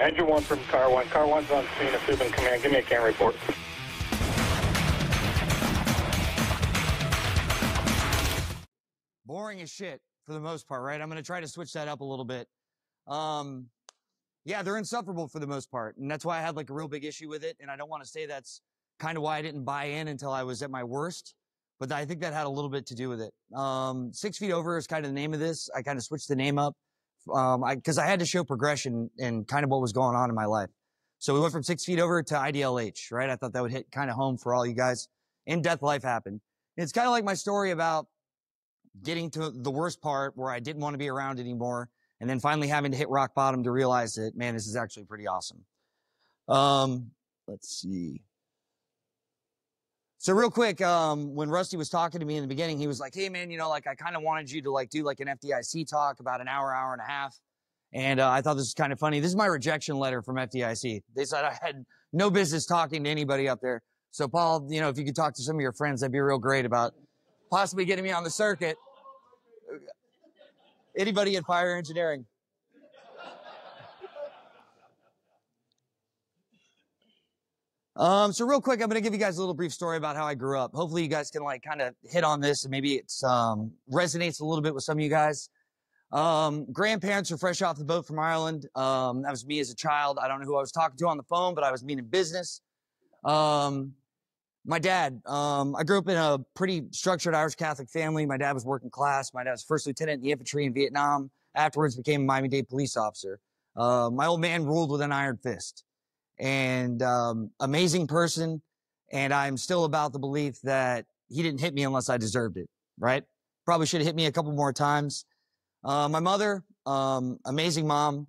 Engine 1 from car 1. Car 1's on scene. If you've been command, give me a C.A.N report. Boring as shit for the most part, right? I'm going to try to switch that up a little bit. Yeah, they're insufferable for the most part. And that's why I had like a real big issue with it. And I don't want to say that's kind of why I didn't buy in until I was at my worst. But I think that had a little bit to do with it. 6 Feet Over is kind of the name of this. I kind of switched the name up because I had to show progression and kind of what was going on in my life. So we went from 6 Feet Over to IDLH, right? I thought that would hit kind of home for all you guys. In-death life happened. It's kind of like my story about getting to the worst part where I didn't want to be around anymore, and then finally having to hit rock bottom to realize that, man, this is actually pretty awesome. Let's see. So real quick, when Rusty was talking to me in the beginning, he was like, hey, man, you know, like I kind of wanted you to like do like an FDIC talk about an hour, hour and a half. And I thought this was kind of funny. This is my rejection letter from FDIC. They said I had no business talking to anybody up there. So Paul, you know, if you could talk to some of your friends, that'd be real great about possibly getting me on the circuit. Anybody in fire engineering? So real quick, I'm going to give you guys a little brief story about how I grew up. Hopefully you guys can like kind of hit on this and maybe it's, resonates a little bit with some of you guys. Grandparents are fresh off the boat from Ireland. That was me as a child. I don't know who I was talking to on the phone, but I was meaning business. My dad, I grew up in a pretty structured Irish Catholic family. My dad was working class. My dad was first lieutenant in the infantry in Vietnam. Afterwards became a Miami-Dade police officer. My old man ruled with an iron fist. And amazing person. And I'm still about the belief that he didn't hit me unless I deserved it, right? Probably should have hit me a couple more times. My mother, amazing mom,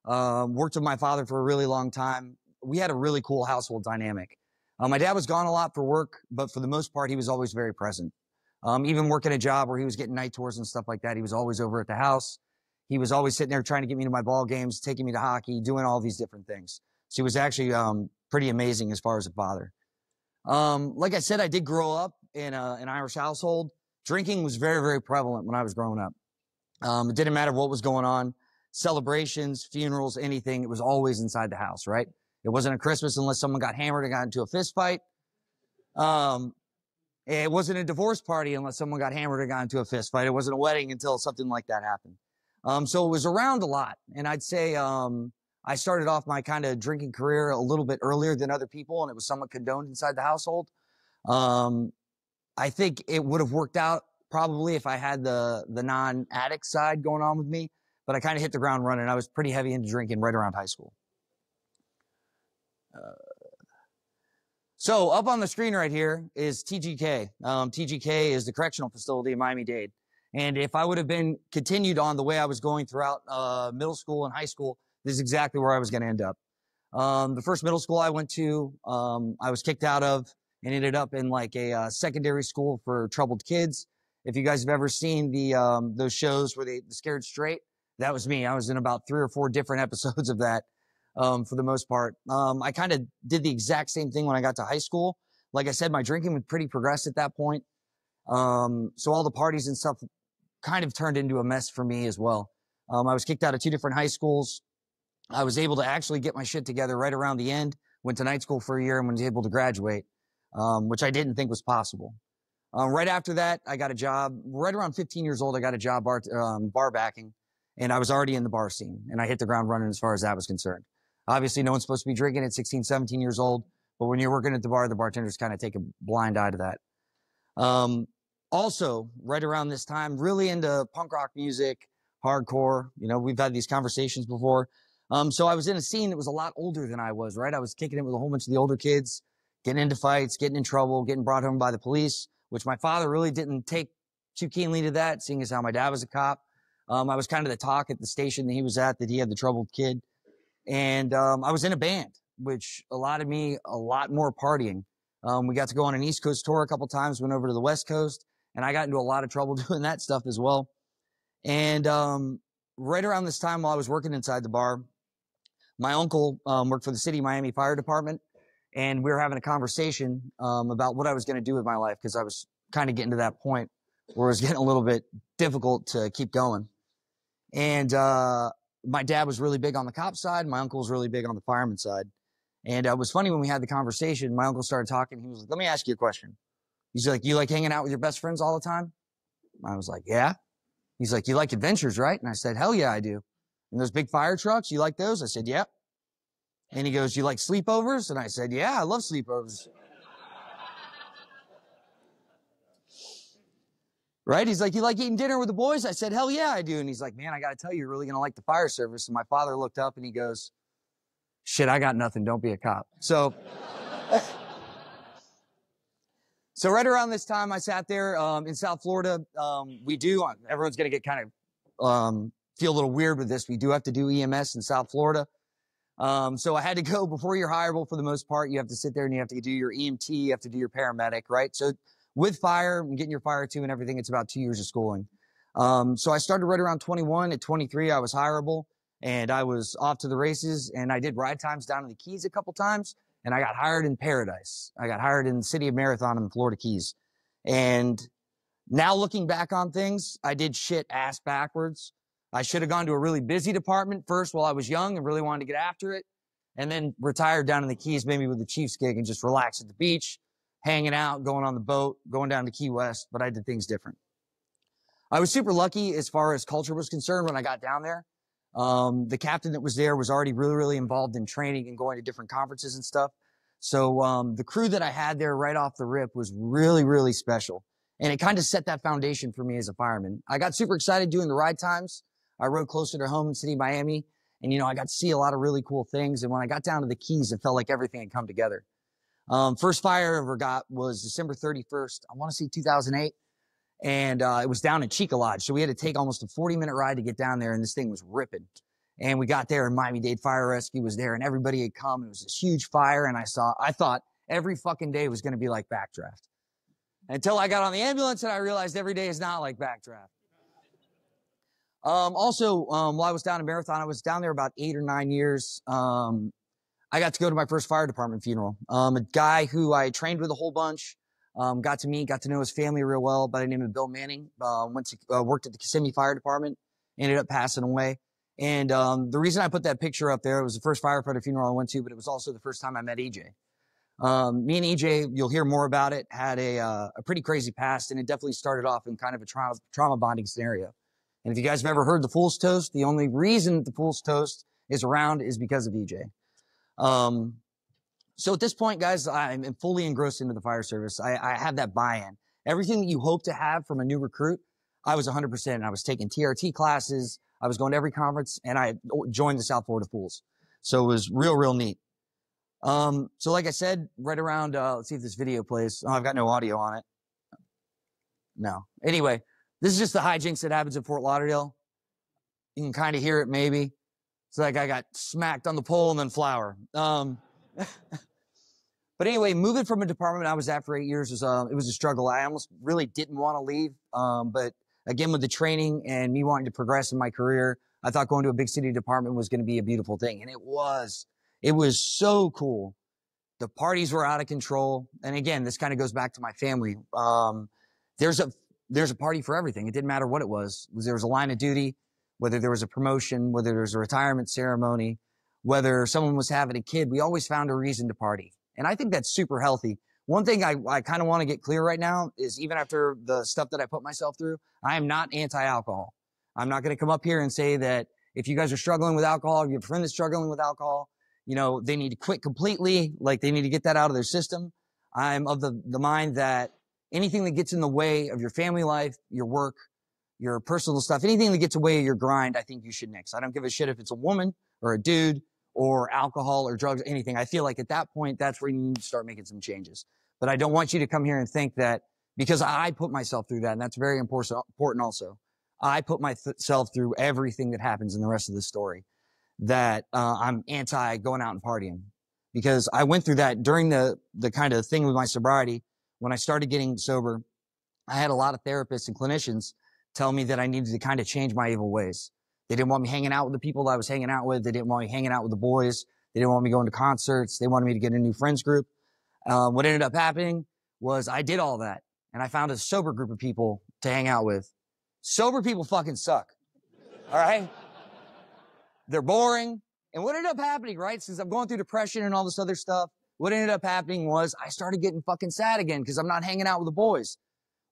worked with my father for a really long time. We had a really cool household dynamic. My dad was gone a lot for work, but for the most part, he was always very present. Even working a job where he was getting night tours and stuff like that, he was always over at the house. He was always sitting there trying to get me to my ball games, taking me to hockey, doing all these different things. So he was actually pretty amazing as far as a father. Like I said, I did grow up in an Irish household. Drinking was very, very prevalent when I was growing up. It didn't matter what was going on, celebrations, funerals, anything. It was always inside the house, right? It wasn't a Christmas unless someone got hammered and got into a fist fight. It wasn't a divorce party unless someone got hammered and got into a fist fight. It wasn't a wedding until something like that happened. So it was around a lot. And I'd say I started off my kind of drinking career a little bit earlier than other people, and it was somewhat condoned inside the household. I think it would have worked out probably if I had the non-addict side going on with me, but I kind of hit the ground running. I was pretty heavy into drinking right around high school. So up on the screen right here is TGK. TGK is the correctional facility in Miami-Dade. And if I would have been continued on the way I was going throughout middle school and high school, this is exactly where I was going to end up. The first middle school I went to, I was kicked out of and ended up in like a secondary school for troubled kids. If you guys have ever seen those shows where they Scared Straight, that was me. I was in about 3 or 4 different episodes of that. For the most part. I kind of did the exact same thing when I got to high school. Like I said, my drinking was pretty progressed at that point. So all the parties and stuff kind of turned into a mess for me as well. I was kicked out of 2 different high schools. I was able to actually get my shit together right around the end, went to night school for a year and was able to graduate, which I didn't think was possible. Right after that, I got a job. Right around 15 years old, I got a job bar backing, and I was already in the bar scene, and I hit the ground running as far as that was concerned. Obviously, no one's supposed to be drinking at 16, 17 years old, but when you're working at the bar, the bartenders kind of take a blind eye to that. Also, right around this time, really into punk rock music, hardcore. You know, we've had these conversations before. So I was in a scene that was a lot older than I was, right? I was kicking it with a whole bunch of the older kids, getting into fights, getting in trouble, getting brought home by the police, which my father really didn't take too keenly to that, seeing as how my dad was a cop. I was kind of the talk at the station that he was at, that he had the troubled kid. And I was in a band, which allotted me a lot more partying. We got to go on an East Coast tour a couple times, went over to the West Coast, and I got into a lot of trouble doing that stuff as well. And right around this time while I was working inside the bar, my uncle worked for the city Miami Fire Department, and we were having a conversation about what I was going to do with my life, because I was kind of getting to that point where it was getting a little bit difficult to keep going. And my dad was really big on the cop side. My uncle was really big on the fireman side. And it was funny when we had the conversation, my uncle started talking. He was like, let me ask you a question. He's like, you like hanging out with your best friends all the time? I was like, yeah. He's like, you like adventures, right? And I said, hell yeah, I do. And those big fire trucks, you like those? I said, yep. And he goes, you like sleepovers? And I said, yeah, I love sleepovers. Right? He's like, you like eating dinner with the boys? I said, hell yeah, I do. And he's like, man, I got to tell you, you're really going to like the fire service. And my father looked up and he goes, shit, I got nothing. Don't be a cop. So right around this time, I sat there in South Florida. Everyone's going to get kind of feel a little weird with this. We do have to do EMS in South Florida. So I had to go before you're hireable for the most part. You have to sit there and you have to do your EMT. You have to do your paramedic, right? So with fire and getting your fire 2 and everything, it's about 2 years of schooling. So I started right around 21. At 23, I was hireable and I was off to the races and I did ride times down in the Keys a couple times and I got hired in Paradise. I got hired in the city of Marathon in the Florida Keys. And now looking back on things, I did shit ass backwards. I should have gone to a really busy department first while I was young and really wanted to get after it. And then retired down in the Keys, maybe with the Chiefs gig and just relax at the beach, hanging out, going on the boat, going down to Key West, but I did things different. I was super lucky as far as culture was concerned when I got down there. The captain that was there was already really, really involved in training and going to different conferences and stuff. So the crew that I had there right off the rip was really, really special. And it kind of set that foundation for me as a fireman. I got super excited doing the ride times. I rode closer to home in the city of Miami. And, you know, I got to see a lot of really cool things. And when I got down to the Keys, it felt like everything had come together. First fire I ever got was December 31st, I want to say 2008. And it was down in Chica Lodge. So we had to take almost a 40-minute ride to get down there. And this thing was ripping. And we got there and Miami-Dade Fire Rescue was there and everybody had come. It was this huge fire. And I thought every fucking day was going to be like backdraft. Until I got on the ambulance and I realized every day is not like backdraft. While I was down in Marathon, I was down there about 8 or 9 years. I got to go to my first fire department funeral. A guy who I trained with a whole bunch, got to know his family real well by the name of Bill Manning, worked at the Kissimmee Fire Department, ended up passing away. And the reason I put that picture up there, it was the first firefighter funeral I went to, but it was also the first time I met EJ. Me and EJ, you'll hear more about it, had a pretty crazy past, and it definitely started off in kind of a trauma bonding scenario. And if you guys have ever heard the Fool's Toast, the only reason the Fool's Toast is around is because of EJ. So at this point, guys, I'm fully engrossed into the fire service. I have that buy-in. Everything that you hope to have from a new recruit, I was 100%. I was taking TRT classes. I was going to every conference, and I joined the South Florida Fools. So it was real, real neat. So like I said, right around, let's see if this video plays. Oh, I've got no audio on it. No. Anyway, this is just the hijinks that happens in Fort Lauderdale. You can kind of hear it maybe. It's like I got smacked on the pole and then flour. But anyway, moving from a department I was at for 8 years it was a struggle. I almost really didn't want to leave. But again, with the training and me wanting to progress in my career, I thought going to a big city department was going to be a beautiful thing. And it was. It was so cool. The parties were out of control. And again, this kind of goes back to my family. There's a party for everything. It didn't matter what it was. There was a line of duty, whether there was a promotion, whether there was a retirement ceremony, whether someone was having a kid, we always found a reason to party. And I think that's super healthy. One thing I kind of want to get clear right now is even after the stuff that I put myself through, I am not anti-alcohol. I'm not going to come up here and say that if you guys are struggling with alcohol, if you have a friend that's struggling with alcohol, you know, they need to quit completely, like they need to get that out of their system. I'm of the mind that anything that gets in the way of your family life, your work, your personal stuff, anything that gets in the way of your grind, I think you should nix. I don't give a shit if it's a woman or a dude or alcohol or drugs, anything. I feel like at that point, that's where you need to start making some changes. But I don't want you to come here and think that because I put myself through that, and that's very important also. I put myself through everything that happens in the rest of the story, that I'm anti going out and partying. Because I went through that during the kind of thing with my sobriety. When I started getting sober, I had a lot of therapists and clinicians tell me that I needed to kind of change my evil ways. They didn't want me hanging out with the people that I was hanging out with. They didn't want me hanging out with the boys. They didn't want me going to concerts. They wanted me to get a new friends group. What ended up happening was I did all that, and I found a sober group of people to hang out with. Sober people fucking suck. All right? They're boring. And what ended up happening, right, since I'm going through depression and all this other stuff, what ended up happening was I started getting fucking sad again because I'm not hanging out with the boys.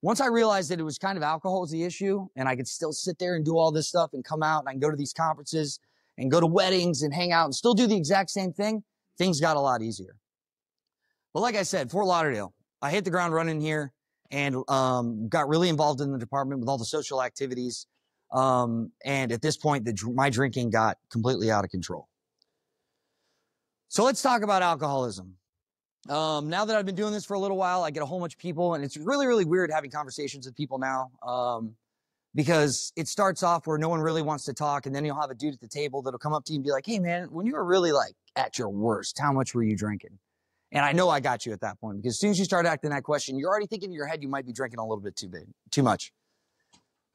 Once I realized that it was kind of alcohol was the issue and I could still sit there and do all this stuff and come out and I can go to these conferences and go to weddings and hang out and still do the exact same thing, things got a lot easier. But like I said, Fort Lauderdale, I hit the ground running here and got really involved in the department with all the social activities. And at this point, my drinking got completely out of control. So let's talk about alcoholism. Now that I've been doing this for a little while, I get a whole bunch of people, and it's really, really weird having conversations with people now because it starts off where no one really wants to talk, and then you'll have a dude at the table that'll come up to you and be like, hey, man, when you were really like at your worst, how much were you drinking? And I know I got you at that point because as soon as you start asking that question, you're already thinking in your head you might be drinking a little bit too much.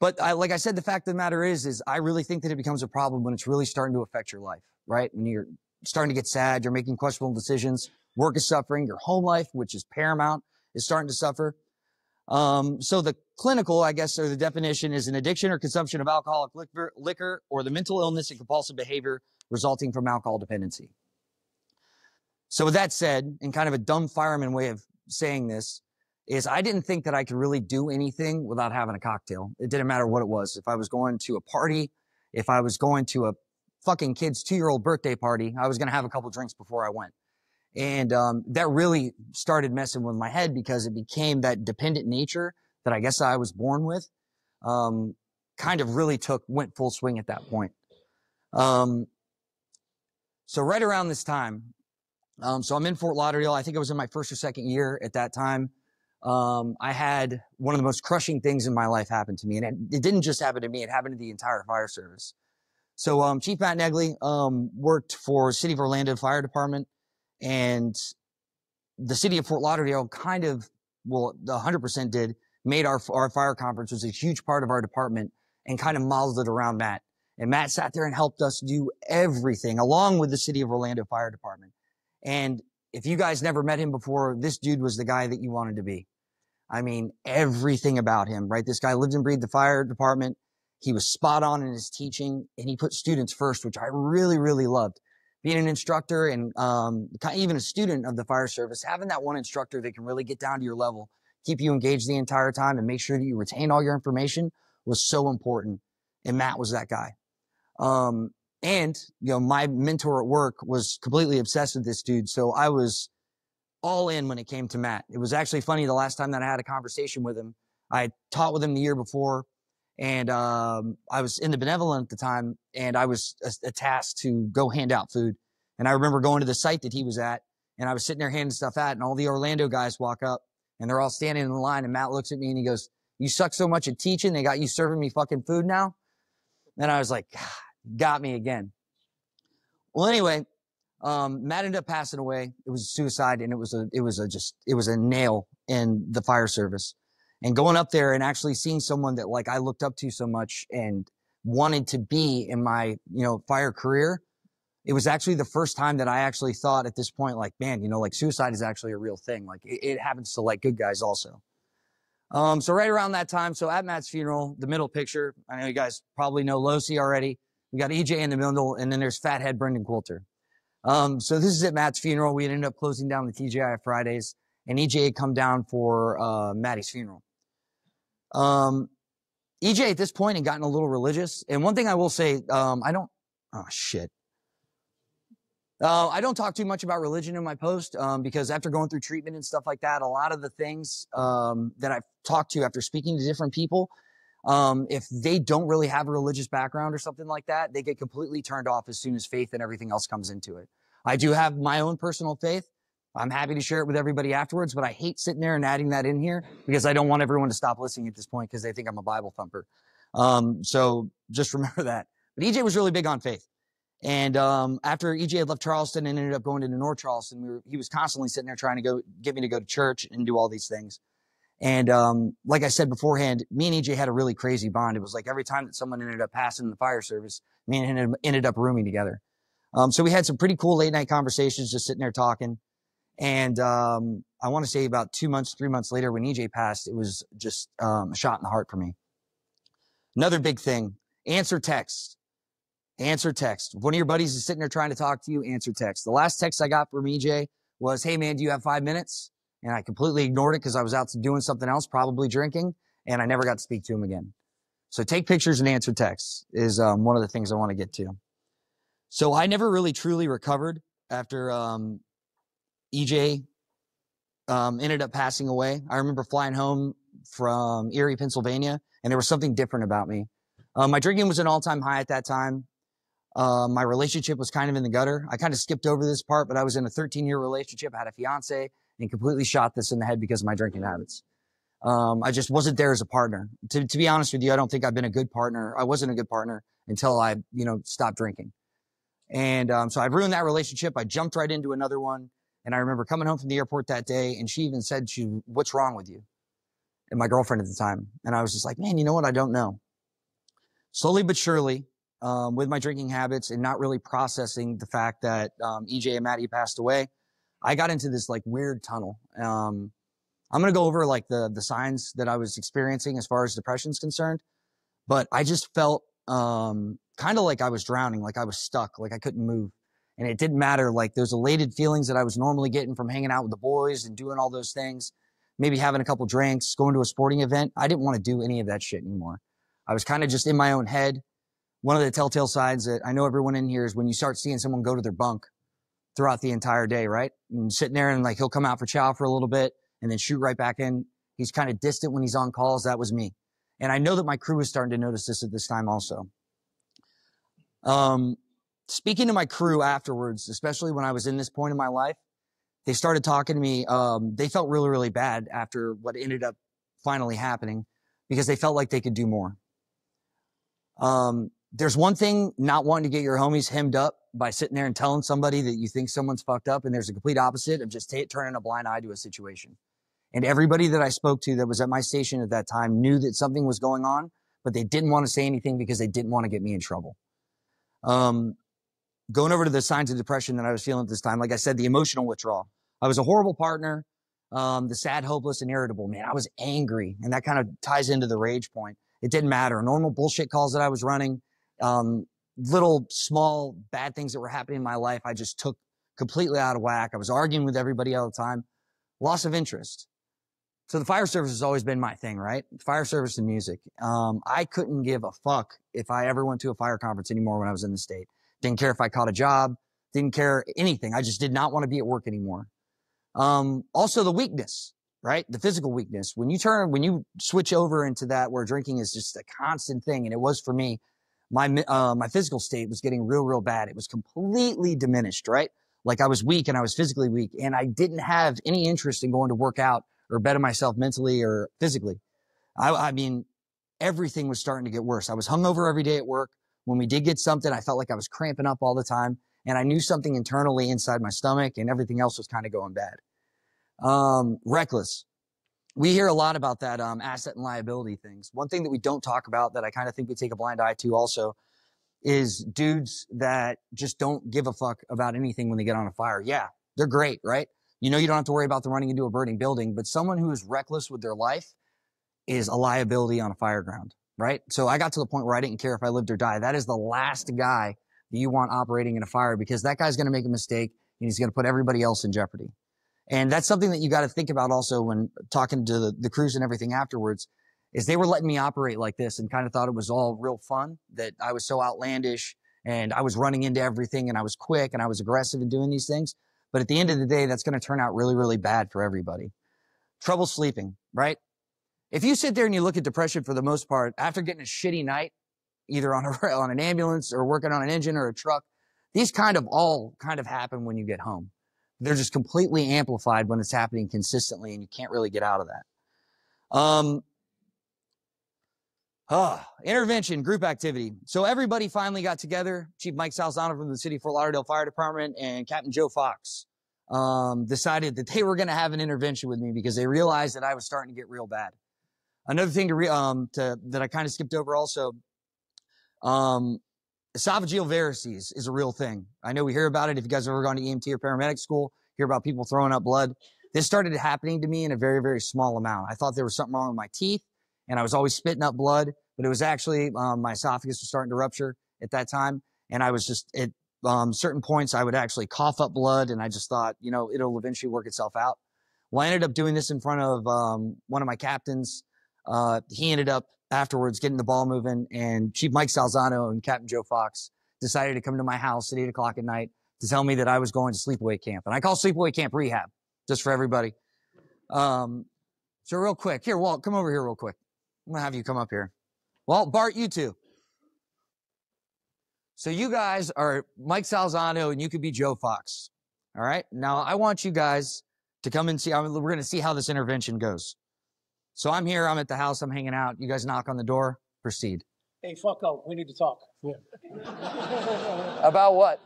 But like I said, the fact of the matter is I really think that it becomes a problem when it's really starting to affect your life, right? When you're starting to get sad, you're making questionable decisions, work is suffering, your home life, which is paramount, is starting to suffer. So the clinical, I guess, or the definition is an addiction or consumption of alcoholic liquor or the mental illness and compulsive behavior resulting from alcohol dependency. So with that said, in kind of a dumb fireman way of saying this, is I didn't think that I could really do anything without having a cocktail. It didn't matter what it was. If I was going to a party, if I was going to a fucking kid's 2-year-old birthday party, I was going to have a couple drinks before I went. And that really started messing with my head because it became that dependent nature that I guess I was born with, kind of really went full swing at that point. So right around this time, so I'm in Fort Lauderdale. I think I was in my first or second year at that time. I had one of the most crushing things in my life happen to me. And it didn't just happen to me. It happened to the entire fire service. So Chief Matt Negley worked for City of Orlando Fire Department. And the city of Fort Lauderdale kind of, well, 100% did, made our fire conference was a huge part of our department and kind of modeled it around Matt. And Matt sat there and helped us do everything along with the City of Orlando Fire Department. And if you guys never met him before, this dude was the guy that you wanted to be. I mean, everything about him, right? This guy lived and breathed the fire department. He was spot on in his teaching and he put students first, which I really, really loved. Being an instructor and even a student of the fire service, having that one instructor that can really get down to your level, keep you engaged the entire time and make sure that you retain all your information was so important. And Matt was that guy. And, you know, my mentor at work was completely obsessed with this dude. So I was all in when it came to Matt. It was actually funny. The last time that I had a conversation with him, I taught with him the year before. And I was in the benevolent at the time, and I was tasked to go hand out food. And I remember going to the site that he was at, and I was sitting there handing stuff out, and all the Orlando guys walk up, and they're all standing in the line, and Matt looks at me, and he goes, you suck so much at teaching, they got you serving me fucking food now? And I was like, God, got me again. Well, anyway, Matt ended up passing away. It was suicide, and it was a nail in the fire service. And going up there and actually seeing someone that like I looked up to so much and wanted to be in my, you know, fire career, it was actually the first time that I actually thought at this point, like, man, you know, like suicide is actually a real thing. Like it happens to like good guys also. So right around that time, so at Matt's funeral, the middle picture, I know you guys probably know Losi already. We got EJ in the middle, and then there's fathead Brendan Coulter. So this is at Matt's funeral. We ended up closing down the TGI Fridays, and EJ had come down for Matty's funeral. EJ at this point had gotten a little religious. And one thing I will say, I don't talk too much about religion in my post, because after going through treatment and stuff like that, a lot of the things, that I've talked to after speaking to different people, if they don't really have a religious background or something like that, they get completely turned off as soon as faith and everything else comes into it. I do have my own personal faith. I'm happy to share it with everybody afterwards, but I hate sitting there and adding that in here because I don't want everyone to stop listening at this point because they think I'm a Bible thumper. So just remember that. But EJ was really big on faith. And after EJ had left Charleston and ended up going into North Charleston, he was constantly sitting there trying to get me to go to church and do all these things. And like I said beforehand, me and EJ had a really crazy bond. It was like every time that someone ended up passing in the fire service, me and him ended up rooming together. So we had some pretty cool late night conversations just sitting there talking. And I want to say about 3 months later when EJ passed, it was just a shot in the heart for me. Another big thing, answer texts. Answer text. If one of your buddies is sitting there trying to talk to you, answer text. The last text I got from EJ was, hey, man, do you have 5 minutes? And I completely ignored it because I was out doing something else, probably drinking, and I never got to speak to him again. So take pictures and answer texts is one of the things I want to get to. So I never really truly recovered after EJ ended up passing away. I remember flying home from Erie, Pennsylvania, and there was something different about me. My drinking was an all-time high at that time. My relationship was kind of in the gutter. I kind of skipped over this part, but I was in a 13-year relationship. I had a fiance and completely shot this in the head because of my drinking habits. I just wasn't there as a partner. To be honest with you, I don't think I've been a good partner. I wasn't a good partner until I, stopped drinking. And so I ruined that relationship. I jumped right into another one. And I remember coming home from the airport that day, and she even said, what's wrong with you? And my girlfriend at the time. And I was just like, man, you know what? I don't know. Slowly but surely, with my drinking habits and not really processing the fact that EJ and Matty passed away, I got into this like weird tunnel. I'm going to go over like the signs that I was experiencing as far as depression is concerned. But I just felt kind of like I was drowning, like I was stuck, like I couldn't move. And it didn't matter, like those elated feelings that I was normally getting from hanging out with the boys and doing all those things, maybe having a couple drinks, going to a sporting event. I didn't want to do any of that shit anymore. I was kind of just in my own head. One of the telltale signs that I know everyone in here is when you start seeing someone go to their bunk throughout the entire day, right? And sitting there and like he'll come out for chow for a little bit and then shoot right back in. He's kind of distant when he's on calls. That was me. And I know that my crew was starting to notice this at this time also. Speaking to my crew afterwards, especially when I was in this point in my life, they started talking to me. They felt really, really bad after what ended up finally happening because they felt like they could do more. There's one thing not wanting to get your homies hemmed up by sitting there and telling somebody that you think someone's fucked up, and there's a complete opposite of just turning a blind eye to a situation. And everybody that I spoke to that was at my station at that time knew that something was going on, but they didn't want to say anything because they didn't want to get me in trouble. Going over to the signs of depression that I was feeling at this time, like I said, the emotional withdrawal. I was a horrible partner, the sad, hopeless, and irritable. Man, I was angry, and that kind of ties into the rage point. It didn't matter. Normal bullshit calls that I was running, little small bad things that were happening in my life, I just took completely out of whack. I was arguing with everybody all the time. Loss of interest. So the fire service has always been my thing, right? Fire service and music. I couldn't give a fuck if I ever went to a fire conference anymore when I was in the state. Didn't care if I caught a job. Didn't care anything. I just did not want to be at work anymore. Also the weakness, right? The physical weakness. When you switch over into that where drinking is just a constant thing, and it was for me, my physical state was getting real, real bad. It was completely diminished, right? Like I was weak and I was physically weak, and I didn't have any interest in going to work out or better myself mentally or physically. I mean, everything was starting to get worse. I was hungover every day at work. When we did get something, I felt like I was cramping up all the time, and I knew something internally inside my stomach, and everything else was kind of going bad. Reckless. We hear a lot about that asset and liability things. One thing that we don't talk about that I kind of think we take a blind eye to also is dudes that just don't give a fuck about anything when they get on a fire. Yeah, they're great, right? You know, you don't have to worry about them running into a burning building, but someone who is reckless with their life is a liability on a fire ground, right? So I got to the point where I didn't care if I lived or died. That is the last guy that you want operating in a fire, because that guy's going to make a mistake and he's going to put everybody else in jeopardy. And that's something that you got to think about also when talking to the crews and everything afterwards, is they were letting me operate like this and kind of thought it was all real fun, that I was so outlandish and I was running into everything and I was quick and I was aggressive in doing these things. But at the end of the day, that's going to turn out really, really bad for everybody. Trouble sleeping, right? If you sit there and you look at depression for the most part, after getting a shitty night, either on an ambulance or working on an engine or a truck, these all happen when you get home. They're just completely amplified when it's happening consistently and you can't really get out of that. Intervention, group activity. So everybody finally got together. Chief Mike Salzano from the City of Fort Lauderdale Fire Department and Captain Joe Fox decided that they were going to have an intervention with me because they realized that I was starting to get real bad. Another thing that I kind of skipped over also, esophageal varices is a real thing. I know we hear about it. If you guys have ever gone to EMT or paramedic school, hear about people throwing up blood. This started happening to me in a very, very small amount. I thought there was something wrong with my teeth, and I was always spitting up blood, but it was actually my esophagus was starting to rupture at that time, And I was just at certain points, I would actually cough up blood. And I just thought, you know, it'll eventually work itself out. Well, I ended up doing this in front of one of my captains. He ended up afterwards getting the ball moving, and Chief Mike Salzano and Captain Joe Fox decided to come to my house at 8 o'clock at night to tell me that I was going to sleepaway camp. And I call sleepaway camp rehab, just for everybody. So real quick, here, Walt, come over here real quick. I'm gonna have you come up here. Walt, Bart, you two. So you guys are Mike Salzano, and you could be Joe Fox. All right? Now, I want you guys to come and see. We're going to see how this intervention goes. So I'm here. I'm at the house. I'm hanging out. You guys knock on the door. Proceed. Hey, fuck up. We need to talk. Yeah. About what?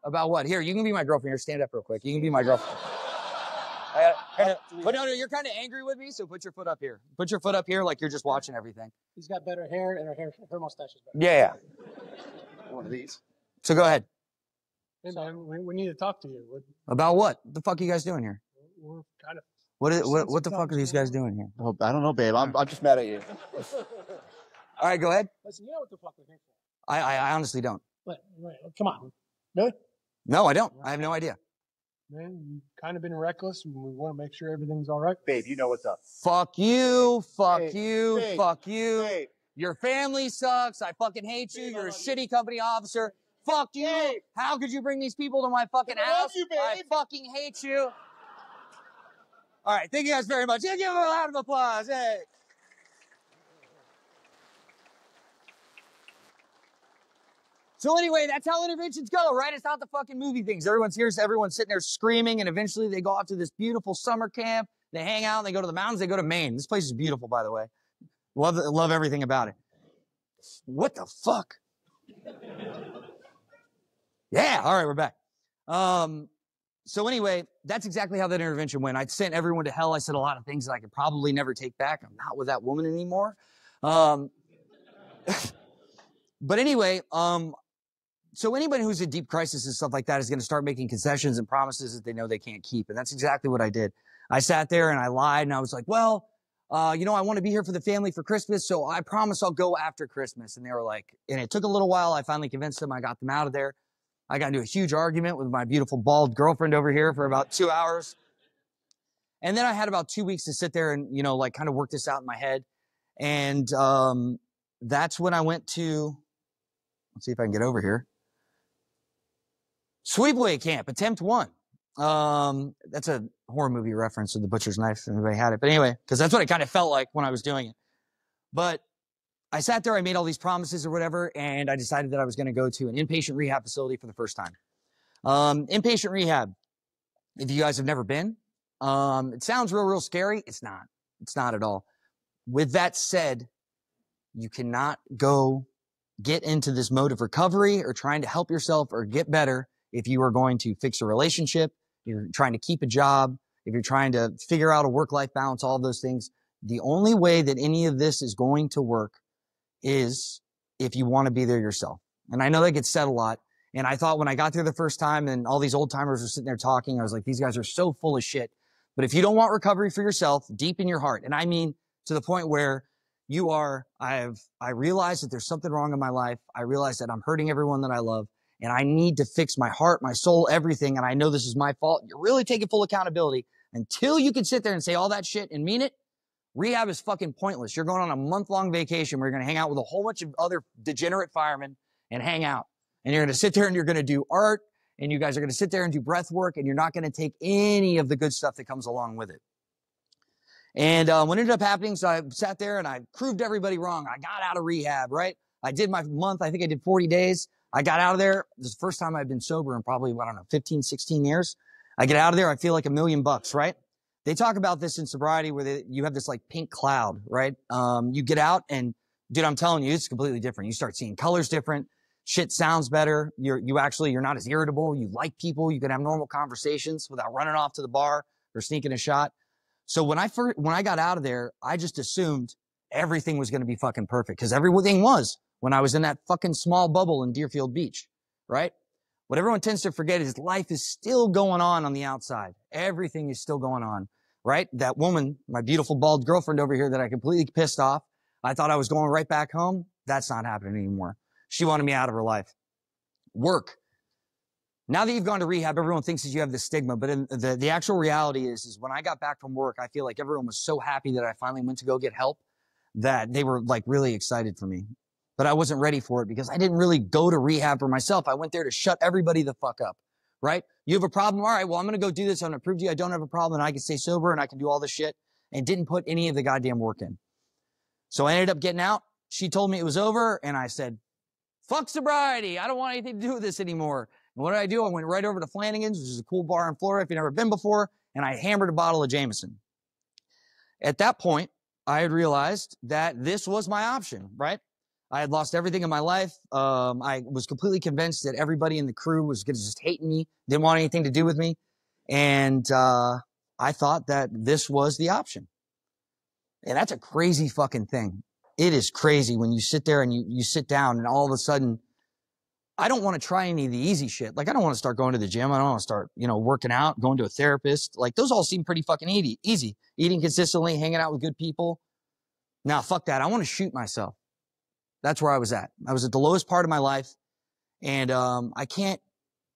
About what? Here, you can be my girlfriend. Here, stand up real quick. You can be my girlfriend. But no, you're kind of angry with me, so put your foot up here. Put your foot up here like you're just watching everything. He's got better hair, and her mustache is better. Yeah. One of these. So go ahead. Hey, man, we need to talk to you. About what? The fuck are you guys doing here? We're kind of... What the fuck are these guys doing here? Well, I don't know, babe. I'm just mad at you. All right, go ahead. Listen, you know what the fuck we're here for. I honestly don't. Wait, come on. Really? No, I don't. I have no idea. Man, you've kind of been reckless, and we want to make sure everything's all right. Babe, you know what's up. Fuck you. Fuck Babe, you. babe, Fuck you. babe. Your family sucks. I fucking hate you. You're a shitty company officer. Fuck you. Babe. How could you bring these people to my fucking I love house? you, babe. I fucking hate you. All right. Thank you guys very much. Yeah, give them a round of applause. Hey. So anyway, that's how interventions go, right? It's not the fucking movie things. Everyone's sitting there screaming, and eventually they go off to this beautiful summer camp. They hang out, and they go to the mountains. They go to Maine. This place is beautiful, by the way. Love everything about it. What the fuck? Yeah, all right, we're back. So anyway, that's exactly how that intervention went. I sent everyone to hell. I said a lot of things that I could probably never take back. I'm not with that woman anymore. But anyway, so anybody who's in deep crisis and stuff like that is going to start making concessions and promises that they know they can't keep. And that's exactly what I did. I sat there and I lied, and I was like, well, you know, I want to be here for the family for Christmas, so I promise I'll go after Christmas. And they were like, and it took a little while. I finally convinced them. I got them out of there. I got into a huge argument with my beautiful bald girlfriend over here for about 2 hours. And then I had about 2 weeks to sit there and, you know, like kind of work this out in my head. And that's when I went to, let's see if I can get over here. Sleepaway Camp, Attempt 1. That's a horror movie reference to The Butcher's Knife, if anybody had it. But anyway, because that's what it kind of felt like when I was doing it. But I sat there, I made all these promises or whatever, and I decided that I was going to go to an inpatient rehab facility for the first time. Inpatient rehab, if you guys have never been, it sounds real scary. It's not. It's not at all. With that said, you cannot go get into this mode of recovery or trying to help yourself or get better if you are going to fix a relationship, you're trying to keep a job, if you're trying to figure out a work-life balance, all of those things. The only way that any of this is going to work is if you want to be there yourself. And I know that gets said a lot. And I thought when I got there the first time and all these old timers were sitting there talking, I was like, these guys are so full of shit. But if you don't want recovery for yourself, deep in your heart, and I mean to the point where you are, I realize that there's something wrong in my life. I realize that I'm hurting everyone that I love. And I need to fix my heart, my soul, everything. And I know this is my fault. You're really taking full accountability. Until you can sit there and say all that shit and mean it, rehab is fucking pointless. You're going on a month-long vacation where you're going to hang out with a whole bunch of other degenerate firemen and hang out. And you're going to sit there and you're going to do art. And you guys are going to sit there and do breath work. And you're not going to take any of the good stuff that comes along with it. And what ended up happening, so I sat there and I proved everybody wrong. I got out of rehab, right? I did my month. I think I did 40 days. I got out of there. This is the first time I've been sober in probably, I don't know, 15, 16 years. I get out of there. I feel like $1 million, right? They talk about this in sobriety where you have this like pink cloud, right? You get out and dude, I'm telling you, it's completely different. You start seeing colors different. Shit sounds better. You're not as irritable. You like people. You can have normal conversations without running off to the bar or sneaking a shot. So when I got out of there, I just assumed everything was going to be fucking perfect because everything was when I was in that fucking small bubble in Deerfield Beach, right? What everyone tends to forget is life is still going on the outside. Everything is still going on, right? That woman, my beautiful bald girlfriend over here that I completely pissed off, I thought I was going right back home. That's not happening anymore. She wanted me out of her life. Work. Now that you've gone to rehab, everyone thinks that you have this stigma, but in the actual reality is when I got back from work, I feel like everyone was so happy that I finally went to go get help that they were like really excited for me. But I wasn't ready for it because I didn't really go to rehab for myself. I went there to shut everybody the fuck up, right? You have a problem? All right, well, I'm going to go do this. I'm going to prove to you I don't have a problem and I can stay sober and I can do all this shit, and didn't put any of the goddamn work in. So I ended up getting out. She told me it was over and I said, fuck sobriety. I don't want anything to do with this anymore. And what did I do? I went right over to Flanagan's, which is a cool bar in Florida if you've never been before, and I hammered a bottle of Jameson. At that point, I had realized that this was my option, right? I had lost everything in my life. I was completely convinced that everybody in the crew was going to just hate me, didn't want anything to do with me. And I thought that this was the option. And that's a crazy fucking thing. It is crazy when you sit there and you sit down and all of a sudden, I don't want to try any of the easy shit. Like, I don't want to start going to the gym. I don't want to start, working out, going to a therapist. Like, those all seem pretty fucking easy. Eating consistently, hanging out with good people. Now, fuck that. I want to shoot myself. That's where I was at. I was at the lowest part of my life. And I can't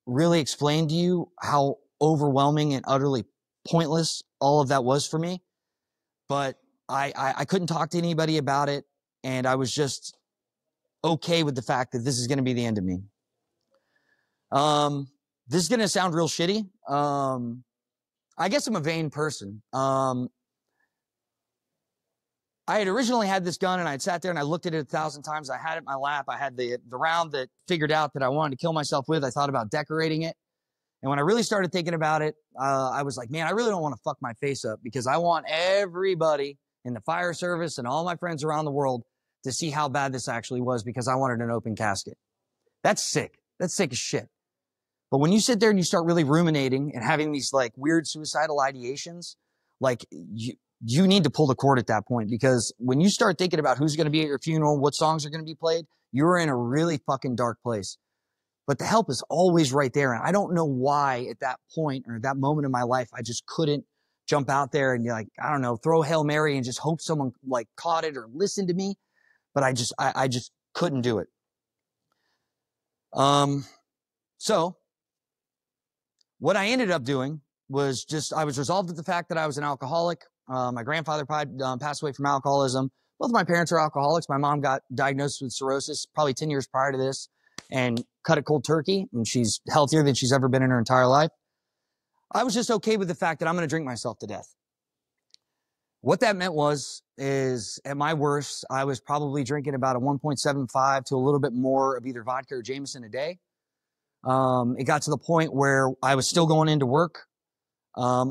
really explain to you how overwhelming and utterly pointless all of that was for me. But I couldn't talk to anybody about it. And I was just okay with the fact that this is going to be the end of me. This is going to sound real shitty. I guess I'm a vain person. I had originally had this gun and I had sat there and I looked at it 1,000 times. I had it in my lap. I had the round that figured out that I wanted to kill myself with. I thought about decorating it. And when I really started thinking about it, I was like, man, I really don't want to fuck my face up because I want everybody in the fire service and all my friends around the world to see how bad this actually was because I wanted an open casket. That's sick. That's sick as shit. But when you sit there and you start really ruminating and having these like weird suicidal ideations, like you need to pull the cord at that point, because when you start thinking about who's going to be at your funeral, what songs are going to be played, you're in a really fucking dark place. But the help is always right there. And I don't know why at that point or that moment in my life, I just couldn't jump out there and I don't know, throw a Hail Mary and just hope someone like caught it or listened to me. But I just couldn't do it. So what I ended up doing was I was resolved at the fact that I was an alcoholic. My grandfather passed away from alcoholism. Both of my parents are alcoholics. My mom got diagnosed with cirrhosis probably 10 years prior to this and cut it cold turkey. And she's healthier than she's ever been in her entire life. I was just okay with the fact that I'm going to drink myself to death. What that meant is at my worst, I was probably drinking about a 1.75 to a little bit more of either vodka or Jameson a day. It got to the point where I was still going into work. I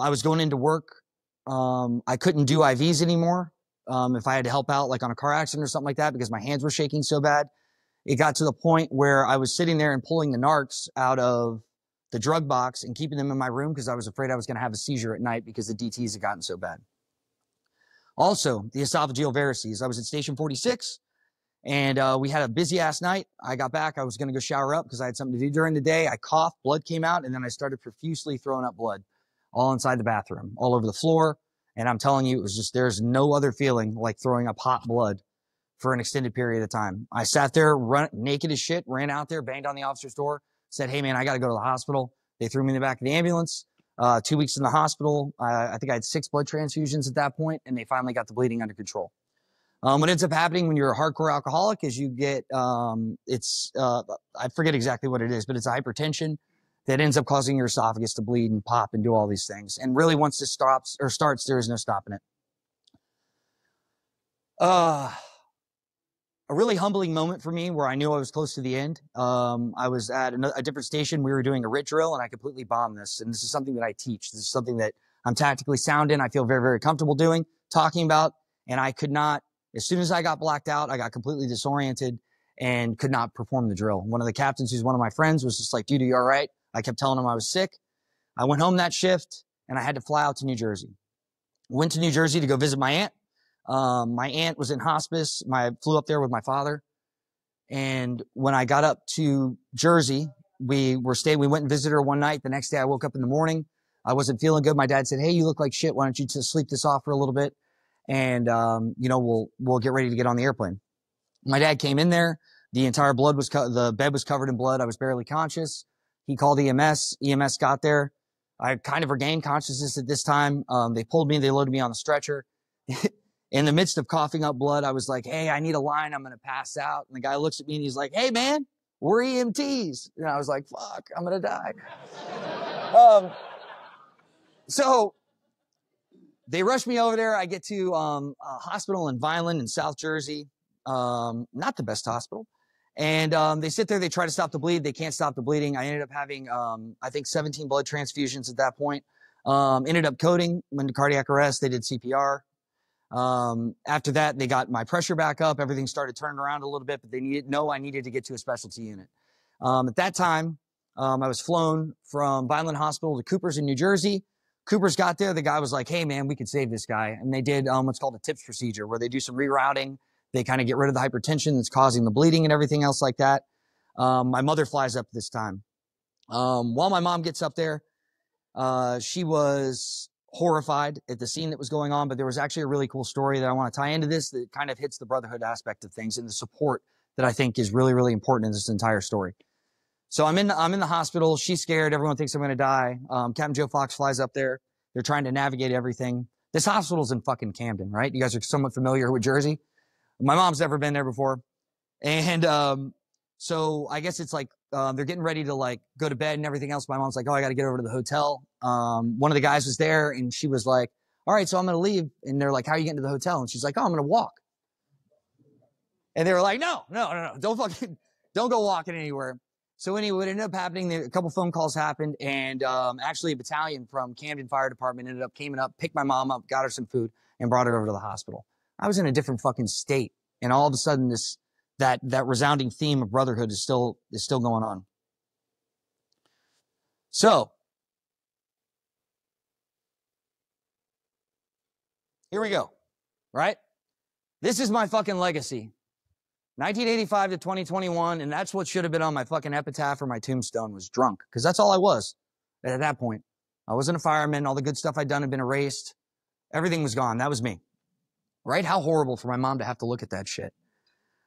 couldn't do IVs anymore. If I had to help out like on a car accident or something like that, because my hands were shaking so bad. It got to the point where I was sitting there and pulling the narcs out of the drug box and keeping them in my room because I was afraid I was going to have a seizure at night because the DTs had gotten so bad. Also, the esophageal varices. I was at Station 46 and we had a busy ass night. I got back. I was going to go shower up because I had something to do during the day. I coughed, blood came out, and then I started profusely throwing up blood all inside the bathroom, all over the floor. And I'm telling you, it was just, there's no other feeling like throwing up hot blood for an extended period of time. I sat there naked as shit, ran out there, banged on the officer's door, said, hey man, I got to go to the hospital. They threw me in the back of the ambulance. 2 weeks in the hospital. I think I had 6 blood transfusions at that point, and they finally got the bleeding under control. What ends up happening when you're a hardcore alcoholic is you get, I forget exactly what it is, but it's a hypertension that ends up causing your esophagus to bleed and pop and do all these things. And really, once this starts, there is no stopping it. A really humbling moment for me where I knew I was close to the end. I was at a different station. We were doing a RIT drill, and I completely bombed this. And this is something that I teach. This is something that I'm tactically sound in. I feel very, very comfortable talking about. And I could not, as soon as I got blacked out, I got completely disoriented and could not perform the drill. One of the captains, who's one of my friends, was just like, dude, are you all right? I kept telling him I was sick. I went home that shift, and I had to fly out to New Jersey. Went to New Jersey to go visit my aunt. My aunt was in hospice. I flew up there with my father. And when I got up to Jersey, we went and visited her one night. The next day I woke up in the morning. I wasn't feeling good. My dad said, hey, you look like shit. Why don't you just sleep this off for a little bit? And, we'll get ready to get on the airplane. My dad came in there. The entire the bed was covered in blood. I was barely conscious. He called EMS. EMS got there. I kind of regained consciousness at this time. They pulled me. They loaded me on the stretcher. In the midst of coughing up blood, I was like, hey, I need a line. I'm going to pass out. And the guy looks at me and he's like, hey, man, we're EMTs. And I was like, fuck, I'm going to die. So they rushed me over there. I get to a hospital in Vineland in South Jersey. Not the best hospital. And they sit there. They try to stop the bleed. They can't stop the bleeding. I ended up having, I think, 17 blood transfusions at that point. Ended up coding, went to cardiac arrest. They did CPR. After that, they got my pressure back up. Everything started turning around a little bit, but I needed to get to a specialty unit. At that time, I was flown from Vineland Hospital to Cooper's in New Jersey. Cooper's got there. The guy was like, hey, man, we could save this guy. And they did what's called a TIPS procedure, where they do some rerouting. They kind of get rid of the hypertension that's causing the bleeding and everything else like that. My mother flies up this time. While my mom gets up there, she was horrified at the scene that was going on, but there was actually a really cool story that I want to tie into this that kind of hits the brotherhood aspect of things and the support that I think is really, really important in this entire story. So I'm in the hospital. She's scared. Everyone thinks I'm going to die. Captain Joe Fox flies up there. They're trying to navigate everything. This hospital's in fucking Camden, right? You guys are somewhat familiar with Jersey. My mom's never been there before. And so I guess it's like they're getting ready to like go to bed and everything else. My mom's like, oh, I got to get over to the hotel. One of the guys was there and she was like, all right, so I'm going to leave. And they're like, how are you getting to the hotel? And she's like, oh, I'm going to walk. And they were like, no, don't go walking anywhere. So anyway, what ended up happening, a couple phone calls happened, and actually a battalion from Camden Fire Department came up, picked my mom up, got her some food, and brought her over to the hospital. I was in a different fucking state, and all of a sudden that resounding theme of brotherhood is still going on. So here we go, right? This is my fucking legacy. 1985 to 2021, and that's what should have been on my fucking epitaph or my tombstone was drunk, because that's all I was at that point. I wasn't a fireman. All the good stuff I'd done had been erased. Everything was gone. That was me. Right? How horrible for my mom to have to look at that shit.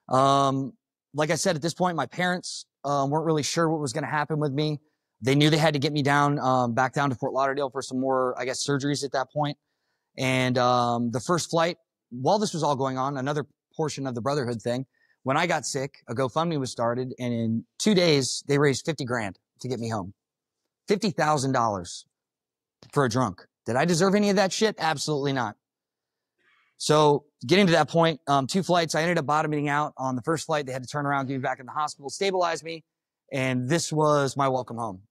Like I said, at this point, my parents weren't really sure what was going to happen with me. They knew they had to get me down, back down to Fort Lauderdale for some more, I guess, surgeries at that point. And the first flight, while this was all going on, another portion of the brotherhood thing, when I got sick, a GoFundMe was started, and in 2 days, they raised 50 grand to get me home. $50,000 for a drunk. Did I deserve any of that shit? Absolutely not. So getting to that point, 2 flights, I ended up bottoming out. On the first flight, they had to turn around, get me back in the hospital, stabilize me, and this was my welcome home.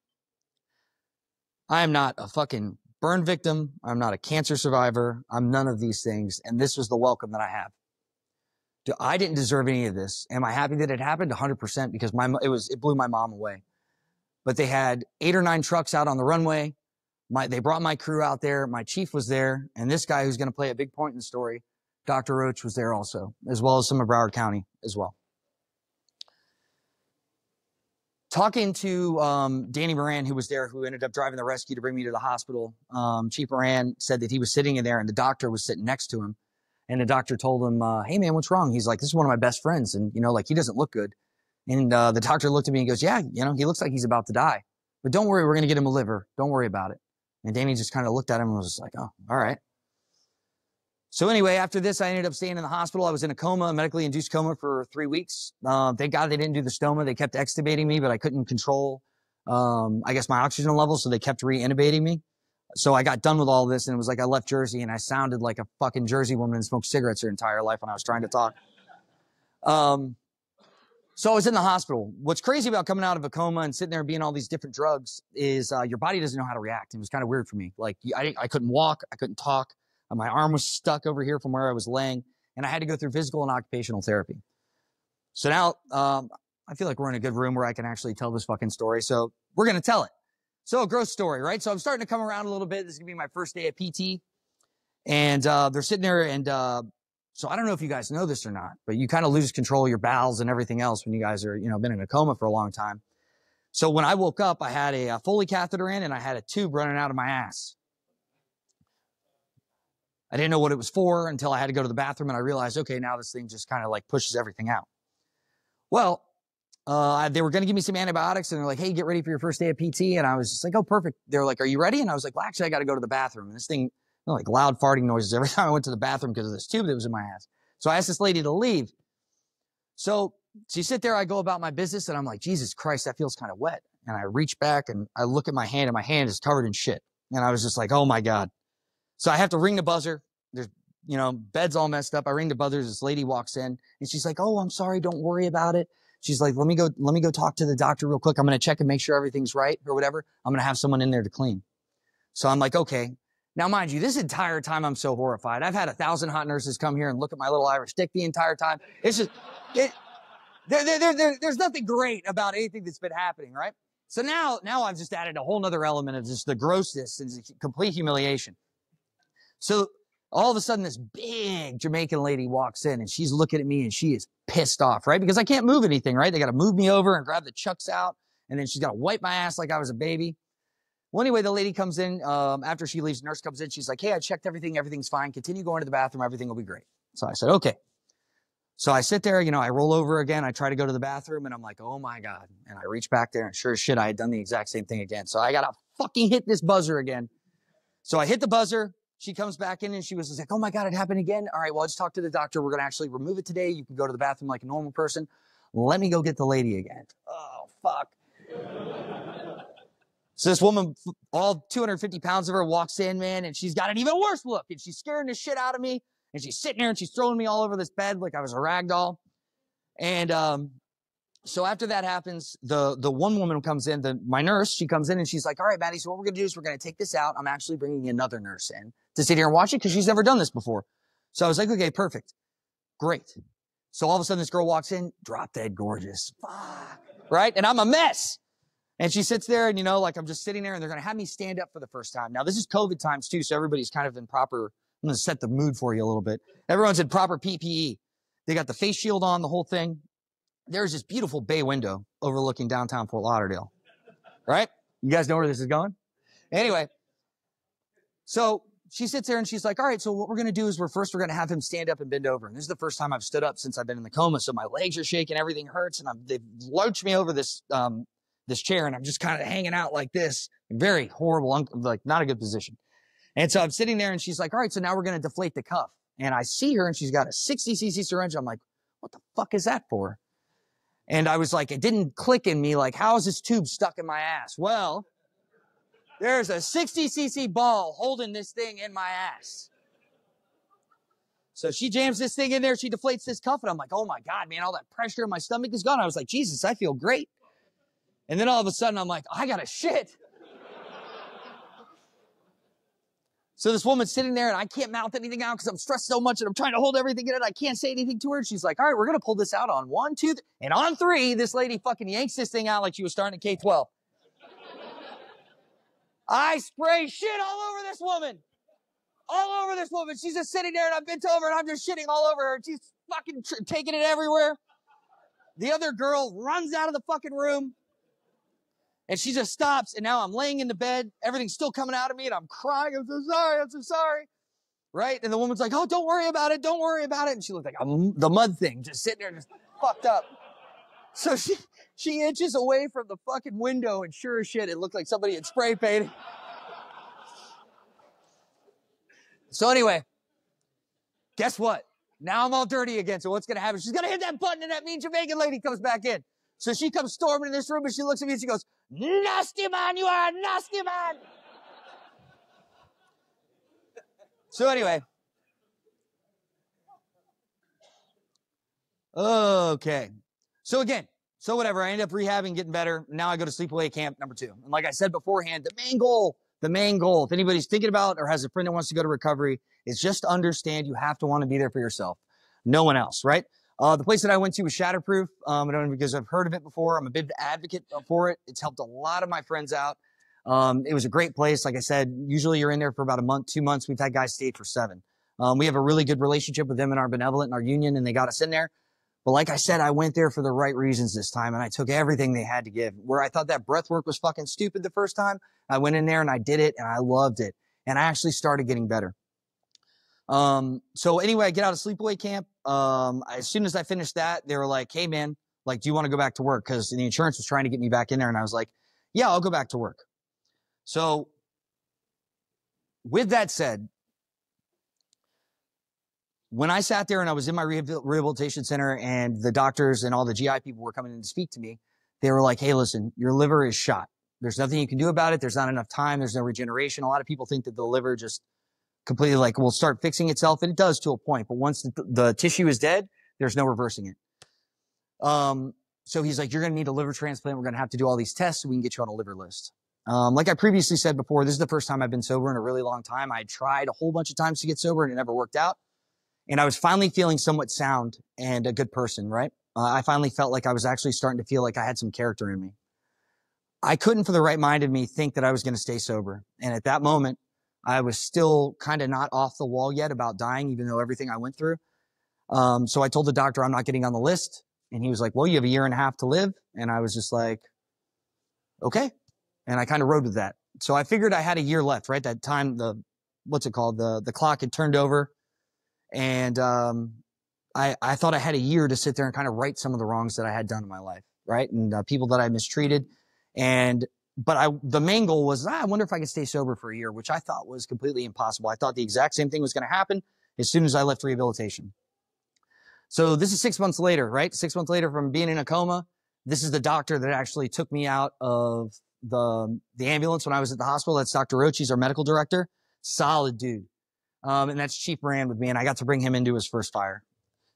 I am not a fucking burn victim. I'm not a cancer survivor. I'm none of these things, and this was the welcome that I have. I didn't deserve any of this. Am I happy that it happened? 100%, because it blew my mom away. But they had 8 or 9 trucks out on the runway. They brought my crew out there. My chief was there. And this guy who's going to play a big point in the story, Dr. Roach, was there also, as well as some of Broward County as well. Talking to Danny Moran, who was there, who ended up driving the rescue to bring me to the hospital, Chief Moran said that he was sitting in there and the doctor was sitting next to him. And the doctor told him, hey, man, what's wrong? He's like, this is one of my best friends. And, like, he doesn't look good. And the doctor looked at me and goes, yeah, he looks like he's about to die. But don't worry, we're going to get him a liver. Don't worry about it. And Danny just kind of looked at him and was just like, oh, all right. So anyway, after this, I ended up staying in the hospital. I was in a coma, a medically induced coma for 3 weeks. Thank God they didn't do the stoma. They kept extubating me, but I couldn't control, I guess, my oxygen levels. So they kept re-intubating me. So I got done with all this, and it was like I left Jersey, and I sounded like a fucking Jersey woman and smoked cigarettes her entire life when I was trying to talk. So I was in the hospital. What's crazy about coming out of a coma and sitting there and being all these different drugs is your body doesn't know how to react. It was kind of weird for me. Like, I couldn't walk. I couldn't talk. My arm was stuck over here from where I was laying, and I had to go through physical and occupational therapy. So now I feel like we're in a good room where I can actually tell this fucking story. So we're going to tell it. So a gross story, right? So I'm starting to come around a little bit. This is going to be my first day at PT. And they're sitting there, and so I don't know if you guys know this or not, but you kind of lose control of your bowels and everything else when you guys are, been in a coma for a long time. So when I woke up, I had a Foley catheter in, and I had a tube running out of my ass. I didn't know what it was for until I had to go to the bathroom, and I realized, okay, now this thing just kind of like pushes everything out. Well, They were going to give me some antibiotics, and they're like, hey, get ready for your first day of PT. And I was just like, oh, perfect. They're like, are you ready? And I was like, well, actually, I got to go to the bathroom. And this thing, like loud farting noises every time I went to the bathroom because of this tube that was in my ass. So I asked this lady to leave. So she sit there, I go about my business, and I'm like, Jesus Christ, that feels kind of wet. And I reach back, and I look at my hand, and my hand is covered in shit. And I was just like, oh, my God. So I have to ring the buzzer. There's, bed's all messed up. I ring the buzzer. This lady walks in, and she's like, oh, I'm sorry. Don't worry about it. She's like, let me go talk to the doctor real quick. I'm going to check and make sure everything's right or whatever. I'm going to have someone in there to clean. So I'm like, okay. Now, mind you, this entire time I'm so horrified. I've had 1,000 hot nurses come here and look at my little Irish dick the entire time. It's just, there's nothing great about anything that's been happening, right? So now I've just added a whole nother element of just the grossness and complete humiliation. So all of a sudden, this big Jamaican lady walks in, and she's looking at me, and she is pissed off, right? Because I can't move anything, right? They got to move me over and grab the chucks out, and then she's got to wipe my ass like I was a baby. Well, anyway, the lady comes in. After she leaves, nurse comes in. She's like, hey, I checked everything. Everything's fine. Continue going to the bathroom. Everything will be great. So I said, okay. So I sit there, I roll over again. I try to go to the bathroom, and I'm like, oh, my God. And I reach back there, and sure as shit, I had done the exact same thing again. So I got to fucking hit this buzzer again. So I hit the buzzer. She comes back in, and she was like, oh, my God, it happened again. All right, well, I'll just talk to the doctor. We're going to actually remove it today. You can go to the bathroom like a normal person. Let me go get the lady again. Oh, fuck. So this woman, all 250 pounds of her, walks in, man, and she's got an even worse look, and she's scaring the shit out of me, and she's sitting there, and she's throwing me all over this bed like I was a rag doll. And so after that happens, the one woman comes in, my nurse, she comes in, and she's like, all right, Matty, so what we're going to do is we're going to take this out. I'm actually bringing another nurse in to sit here and watch it because she's never done this before. So I was like, okay, perfect. Great. So all of a sudden, this girl walks in, drop dead gorgeous. Fuck. Right? And I'm a mess. And she sits there, and, like I'm just sitting there, and they're going to have me stand up for the first time. Now, this is COVID times, too, so everybody's kind of in proper, I'm going to set the mood for you a little bit. Everyone's in proper PPE. They got the face shield on, the whole thing. There's this beautiful bay window overlooking downtown Fort Lauderdale. Right? You guys know where this is going? Anyway, so she sits there, and she's like, all right, so what we're going to do is we're going to have him stand up and bend over. And this is the first time I've stood up since I've been in the coma, so my legs are shaking, everything hurts, and they've lurched me over this chair, and I'm just kind of hanging out like this. Very horrible, like not a good position. And so I'm sitting there, and she's like, all right, so now we're going to deflate the cuff. And I see her, and she's got a 60cc syringe. I'm like, what the fuck is that for? And I was like, it didn't click in me, like, how is this tube stuck in my ass? Well, there's a 60cc ball holding this thing in my ass. So she jams this thing in there, she deflates this cuff, and I'm like, oh my God, man, all that pressure in my stomach is gone. I was like, Jesus, I feel great. And then all of a sudden, I'm like, I gotta shit. So this woman's sitting there, and I can't mouth anything out because I'm stressed so much, and I'm trying to hold everything in it. I can't say anything to her. She's like, all right, we're going to pull this out on 1, 2, and on 3, this lady fucking yanks this thing out like she was starting at K-12. I spray shit all over this woman. All over this woman. She's just sitting there, and I'm bent over, and I'm just shitting all over her. She's fucking taking it everywhere. The other girl runs out of the fucking room. And she just stops, and now I'm laying in the bed. Everything's still coming out of me, and I'm crying. I'm so sorry. I'm so sorry. Right? And the woman's like, oh, don't worry about it. Don't worry about it. And she looked like the mud thing, just sitting there, just fucked up. So she inches away from the fucking window, and sure as shit, it looked like somebody had spray painted. So anyway, guess what? Now I'm all dirty again. So what's going to happen? She's going to hit that button, and that mean Jamaican lady comes back in. So she comes storming in this room, and she looks at me, and she goes, nasty man, you are a nasty man. So anyway. Okay. So whatever, I end up rehabbing, getting better. Now I go to sleepaway camp number 2. And like I said beforehand, the main goal, if anybody's thinking about or has a friend that wants to go to recovery, is just understand you have to want to be there for yourself. No one else, right? The place that I went to was Shatterproof. I don't know because I've heard of it before. I'm a big advocate for it. It's helped a lot of my friends out. It was a great place. Like I said, usually you're in there for about a month, 2 months. We've had guys stay for 7. We have a really good relationship with them in our benevolent and our union, and they got us in there. But like I said, I went there for the right reasons this time, and I took everything they had to give. Where I thought that breath work was fucking stupid the first time, I went in there and I did it, and I loved it. And I actually started getting better. So anyway, I get out of sleepaway camp. As soon as I finished that, they were like, hey man, Like, do you want to go back to work? Because the insurance was trying to get me back in there. And I was like, yeah, I'll go back to work. So with that said, when I sat there and I was in my rehabilitation center and the doctors and all the GI people were coming in to speak to me, they were like, hey, listen, your liver is shot. There's nothing you can do about it. There's not enough time. There's no regeneration. A lot of people think that the liver just completely like will start fixing itself. And it does to a point. But once the tissue is dead, there's no reversing it. So he's like, you're going to need a liver transplant. We're going to have to do all these tests so we can get you on a liver list. Like I previously said before, this is the first time I've been sober in a really long time. I tried a whole bunch of times to get sober and it never worked out. And I was finally feeling somewhat sound and a good person, right? I finally felt like I was actually starting to feel like I had some character in me. I couldn't for the right mind of me think that I was going to stay sober. And at that moment, I was still kind of not off the wall yet about dying, even though everything I went through. So I told the doctor I'm not getting on the list. And he was like, well, you have a year and a half to live. And I was just like, okay. And I kind of rode with that. So I figured I had a year left, right? That time, the clock had turned over. And I thought I had a year to sit there and kind of right some of the wrongs that I had done in my life, right? And people that I mistreated. But the main goal was, I wonder if I could stay sober for a year, which I thought was completely impossible. I thought the exact same thing was going to happen as soon as I left rehabilitation. So this is 6 months later, right? 6 months later from being in a coma. This is the doctor that actually took me out of the ambulance when I was at the hospital. That's Dr. Roach. He's our medical director. Solid dude. And that's Chief Moran with me. And I got to bring him into his first fire.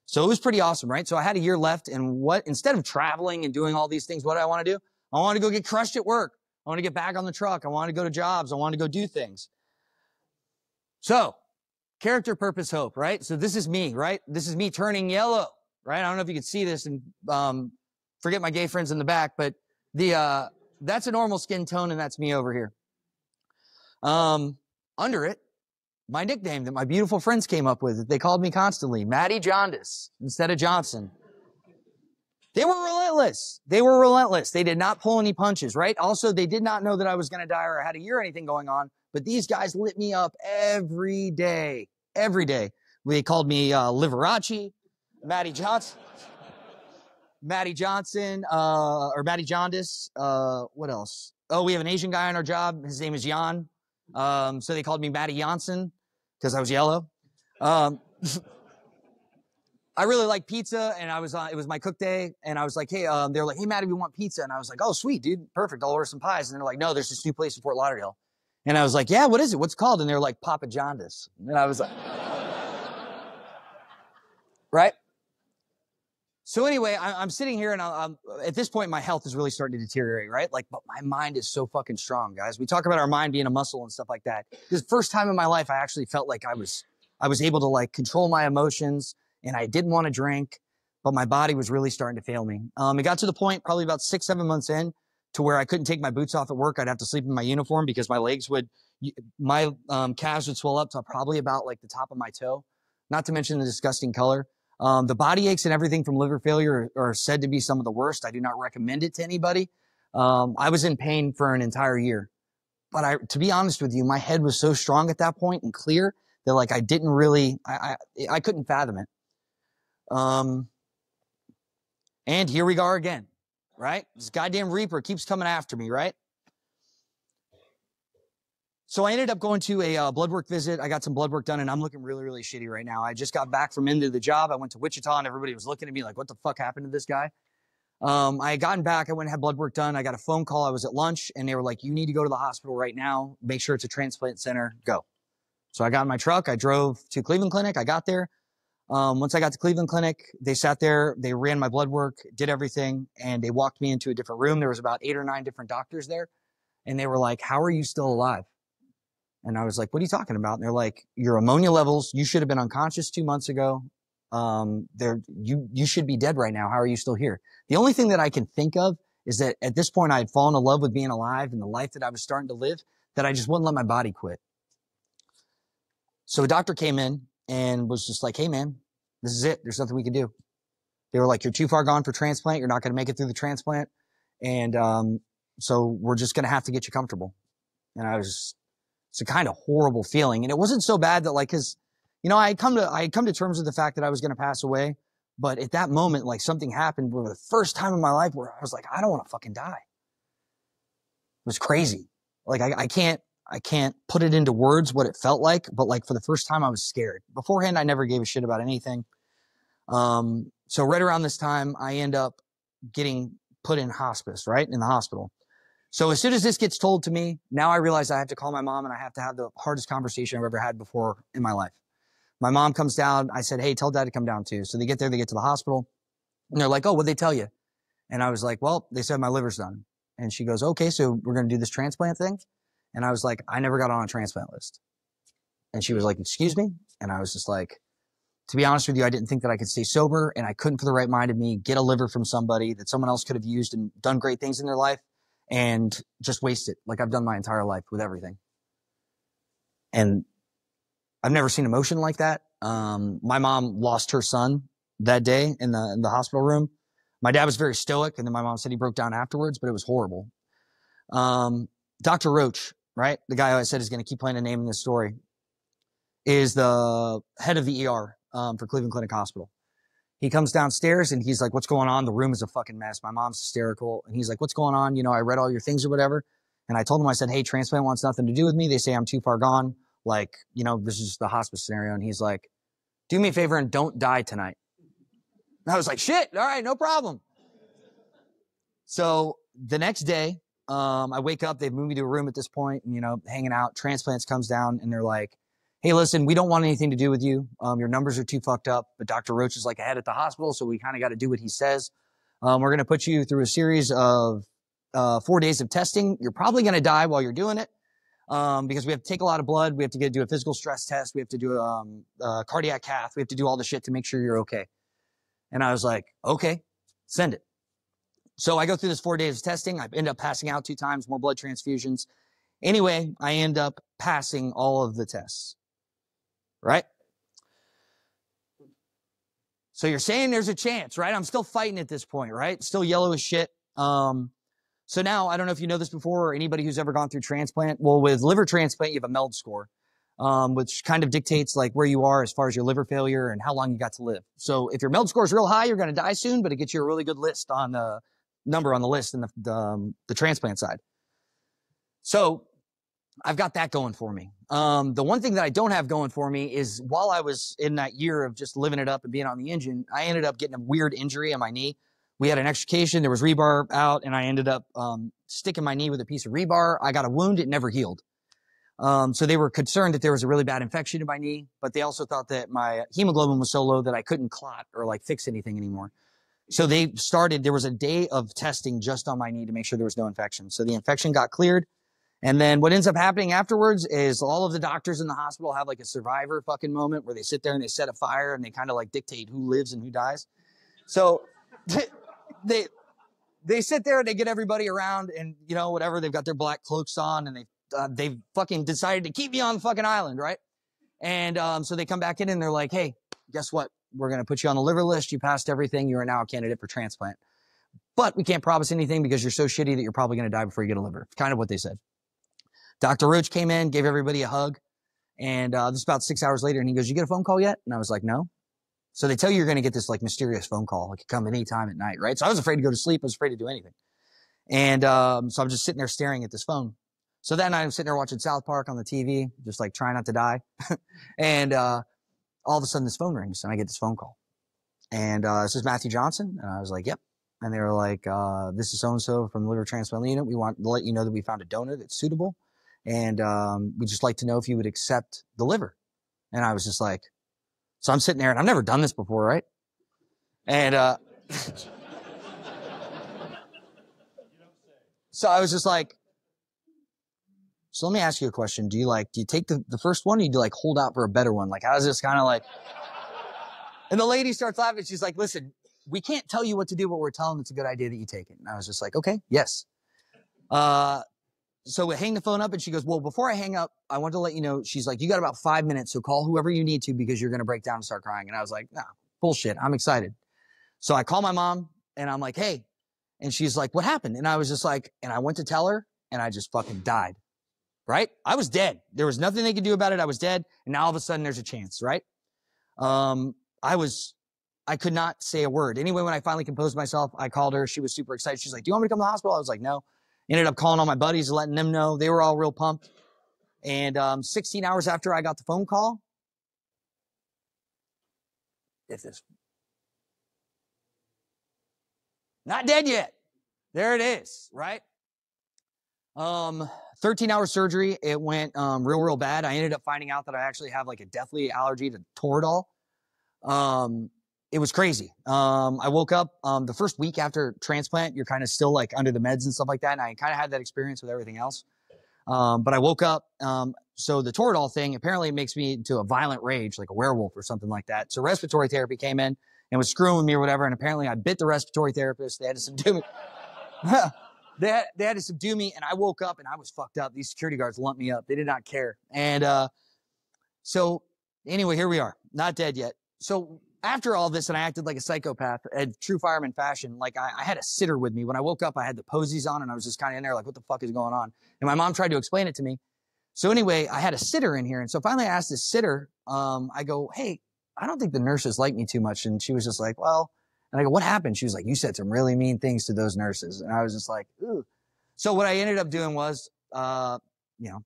So it was pretty awesome, right? So I had a year left. And instead of traveling and doing all these things, what do I want to do? I want to go get crushed at work. I want to get back on the truck. I want to go to jobs. I want to go do things. So character, purpose, hope, right? So this is me, right? This is me turning yellow, right? I don't know if you can see this and forget my gay friends in the back, but that's a normal skin tone and that's me over here. Under it, my nickname that my beautiful friends came up with, they called me constantly, Matty Johnson instead of Johnson. They were relentless. They were relentless. They did not pull any punches, right? Also, they did not know that I was going to die or I had a year or anything going on, but these guys lit me up every day. Every day. They called me Liberace, Matty Johnson, or Matty Jaundice. What else? Oh, we have an Asian guy on our job. His name is Jan. So they called me Matty Johnson because I was yellow. I really like pizza, and it was my cook day, and I was like, hey, they were like, hey, Matty, we want pizza. And I was like, oh, sweet, dude, perfect. I'll order some pies. And they're like, no, there's this new place in Fort Lauderdale. And I was like, yeah, what is it? What's it called? And they're like, Papa Jaundice. And I was like, right? So anyway, I'm sitting here, and I'm at this point, my health is really starting to deteriorate, right? Like, but my mind is so fucking strong, guys. We talk about our mind being a muscle and stuff like that. This is the first time in my life I actually felt like I was able to like control my emotions, and I didn't want to drink, but my body was really starting to fail me. It got to the point probably about 6-7 months in to where I couldn't take my boots off at work. I'd have to sleep in my uniform because my calves would swell up to probably about like the top of my toe, not to mention the disgusting color. The body aches and everything from liver failure are said to be some of the worst. I do not recommend it to anybody. I was in pain for an entire year, but to be honest with you, my head was so strong at that point and clear that like I didn't really, I couldn't fathom it. And here we are again, right? This goddamn Reaper keeps coming after me, right? So I ended up going to a blood work visit. I got some blood work done, and I'm looking really, really shitty right now. I just got back from into the job. I went to Wichita, and everybody was looking at me like, what the fuck happened to this guy? I had gotten back. I went and had blood work done. I got a phone call. I was at lunch, and they were like, you need to go to the hospital right now. Make sure it's a transplant center. Go. So I got in my truck. I drove to Cleveland Clinic. I got there. Once I got to Cleveland Clinic, they sat there, they ran my blood work, did everything, and they walked me into a different room. There was about 8 or 9 different doctors there, and they were like, how are you still alive? And I was like, what are you talking about? And they're like, your ammonia levels, you should have been unconscious 2 months ago. You should be dead right now. How are you still here? The only thing that I can think of is that at this point I had fallen in love with being alive and the life that I was starting to live, that I just wouldn't let my body quit. So a doctor came in and was just like, hey man, this is it. There's nothing we can do. They were like, you're too far gone for transplant. You're not going to make it through the transplant. And so we're just going to have to get you comfortable. And it's a kind of horrible feeling. And it wasn't so bad that like, cause you know, I had come to terms with the fact that I was going to pass away, But at that moment, like something happened for the first time in my life where I was like, I don't want to fucking die. It was crazy. Like I can't put it into words what it felt like, but like for the first time I was scared. Beforehand, I never gave a shit about anything. So right around this time, I end up getting put in hospice, right? In the hospital. So as soon as this gets told to me, now I realize I have to call my mom and I have to have the hardest conversation I've ever had before in my life. My mom comes down. I said, hey, tell dad to come down too. So they get there, they get to the hospital and they're like, oh, what'd they tell you? And I was like, well, they said my liver's done. And she goes, okay, so we're going to do this transplant thing. And I was like, I never got on a transplant list. And she was like, excuse me? And I was just like, to be honest with you, I didn't think that I could stay sober and I couldn't for the right mind of me get a liver from somebody that someone else could have used and done great things in their life and just waste it like I've done my entire life with everything. And I've never seen emotion like that. My mom lost her son that day in the hospital room. My dad was very stoic, and then my mom said he broke down afterwards, but it was horrible. Dr. Roach, right? The guy I said is going to keep playing a name in this story, is the head of the ER for Cleveland Clinic Hospital. He comes downstairs and he's like, what's going on? The room is a fucking mess. My mom's hysterical. And he's like, what's going on? You know, I read all your things or whatever. And I told him, I said, hey, transplant wants nothing to do with me. They say I'm too far gone. Like, you know, this is just the hospice scenario. And he's like, do me a favor and don't die tonight. And I was like, shit. All right, no problem. So the next day, I wake up, they've moved me to a room at this point and, you know, hanging out. Transplants comes down and they're like, hey, listen, we don't want anything to do with you. Your numbers are too fucked up. But Dr. Roach is like ahead at the hospital, so we kind of got to do what he says. We're going to put you through a series of 4 days of testing. You're probably going to die while you're doing it because we have to take a lot of blood. We have to do a physical stress test. We have to do a cardiac cath. We have to do all the shit to make sure you're okay. And I was like, okay, send it. So I go through this 4 days of testing. I end up passing out 2 times, more blood transfusions. Anyway, I end up passing all of the tests. Right? So you're saying there's a chance, right? I'm still fighting at this point, right? Still yellow as shit. So now, I don't know if you know this before or anybody who's ever gone through transplant. Well, with liver transplant, you have a MELD score, which kind of dictates like where you are as far as your liver failure and how long you got to live. So if your MELD score is real high, you're going to die soon, but it gets you a really good list on the number on the list in the transplant side. So I've got that going for me. The one thing that I don't have going for me is while I was in that year of just living it up and being on the engine, I ended up getting a weird injury on my knee. We had an extrication. There was rebar out, and I ended up sticking my knee with a piece of rebar. I got a wound. It never healed. So they were concerned that there was a really bad infection in my knee, but they also thought that my hemoglobin was so low that I couldn't clot or like fix anything anymore. So there was a day of testing just on my knee to make sure there was no infection. So the infection got cleared. And then what ends up happening afterwards is all of the doctors in the hospital have like a survivor fucking moment where they sit there and they set a fire and they kind of like dictate who lives and who dies. So they sit there and they get everybody around and, you know, whatever, they've got their black cloaks on and they've fucking decided to keep me on the fucking island, right? And so they come back in and they're like, hey, guess what? We're going to put you on the liver list. You passed everything. You are now a candidate for transplant. But we can't promise anything because you're so shitty that you're probably going to die before you get a liver. Kind of what they said. Dr. Roach came in, gave everybody a hug, and this was about 6 hours later, and he goes, you get a phone call yet? And I was like, no. So they tell you you're going to get this like mysterious phone call, like it come any time at night, right? So I was afraid to go to sleep. I was afraid to do anything. And so I'm just sitting there staring at this phone. So that night I'm sitting there watching South Park on the TV, just like trying not to die. And all of a sudden this phone rings, and I get this phone call. And this is Matty Johnson. And I was like, yep. And they were like, this is so-and-so from the liver transplant unit. We want to let you know that we found a donor that's suitable. And we'd just like to know if you would accept the liver. And I was just like, so I'm sitting there and I've never done this before, right? And so I was just like, so let me ask you a question. Do you take the first one or do you like hold out for a better one? Like, how is this kind of like, and the lady starts laughing. She's like, listen, we can't tell you what to do, but we're telling it's a good idea that you take it. And I was just like, okay, yes. So we hang the phone up and she goes, well, before I hang up, I want to let you know, she's like, you got about 5 minutes. So call whoever you need to because you're going to break down and start crying. And I was like, nah, bullshit. I'm excited. So I call my mom and I'm like, hey, and she's like, what happened? And I was just like, and I went to tell her and I just fucking died, right? I was dead. There was nothing they could do about it. I was dead. And now all of a sudden there's a chance, right? I was I could not say a word. Anyway, when I finally composed myself, I called her. She was super excited. She's like, do you want me to come to the hospital? I was like, no. Ended up calling all my buddies, letting them know. They were all real pumped. And 16 hours after I got the phone call, not dead yet. There it is, right? 13-hour surgery. It went real bad. I ended up finding out that I actually have like a deathly allergy to Toradol. It was crazy. I woke up the first week after transplant, you're kind of still like under the meds and stuff like that. And I kind of had that experience with everything else. But I woke up. So the Toradol thing apparently makes me into a violent rage, like a werewolf or something like that. So respiratory therapy came in and was screwing with me or whatever. And apparently I bit the respiratory therapist. They had to subdue me. They had to subdue me, and I woke up and I was fucked up. These security guards lumped me up. They did not care. And so anyway, here we are, not dead yet. So after all this, and I acted like a psychopath, in true fireman fashion, like I had a sitter with me. When I woke up, I had the posies on, and I was just kind of in there like, what the fuck is going on? And my mom tried to explain it to me. So anyway, I had a sitter in here. And so finally I asked this sitter, I go, hey, I don't think the nurses like me too much. And she was just like, well, and I go, what happened? She was like, you said some really mean things to those nurses. And I was just like, ooh. So what I ended up doing was,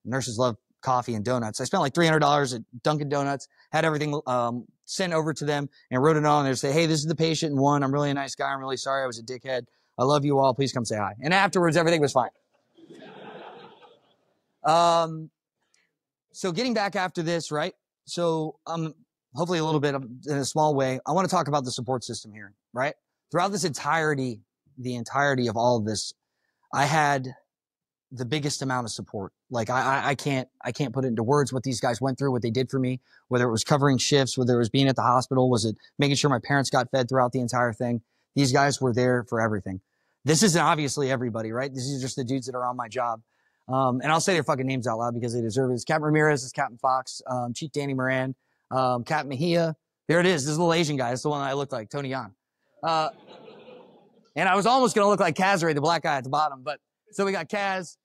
nurses love coffee and donuts. I spent like $300 at Dunkin' Donuts, had everything sent over to them, and wrote it on there. Say, hey, this is the patient in one. I'm really a nice guy. I'm really sorry I was a dickhead. I love you all. Please come say hi. And afterwards, everything was fine. So getting back after this, right? So hopefully a little bit in a small way, I want to talk about the support system here, right? Throughout this the entirety of all of this, I had the biggest amount of support. Like I can't put it into words what these guys went through, what they did for me, whether it was covering shifts, whether it was being at the hospital, was it making sure my parents got fed throughout the entire thing. These guys were there for everything. This isn't obviously everybody, right? This is just the dudes that are on my job. And I'll say their fucking names out loud because they deserve it. It's Captain Ramirez, it's Captain Fox, Chief Danny Moran, Captain Mejia. There it is. This little Asian guy. It's the one that I looked like, Tony Yan. And I was almost going to look like Kazare, the black guy at the bottom. But so we got Kaz,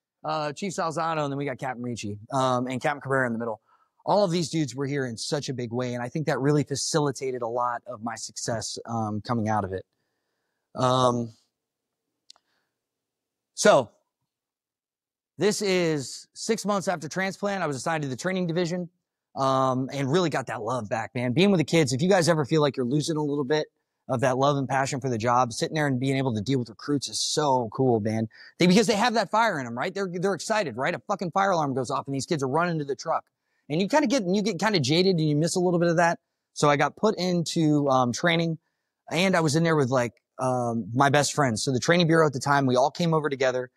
Chief Salzano, and then we got Captain Ricci, and Captain Cabrera in the middle. All of these dudes were here in such a big way. And I think that really facilitated a lot of my success, coming out of it. So this is 6 months after transplant. I was assigned to the training division, and really got that love back, man. Being with the kids, if you guys ever feel like you're losing a little bit of that love and passion for the job, sitting there and being able to deal with recruits is so cool, man. Because they have that fire in them, right? They're excited, right? A fucking fire alarm goes off and these kids are running to the truck. And you get kind of jaded and you miss a little bit of that. So I got put into training, and I was in there with like my best friends. So the training bureau at the time, we all came over together.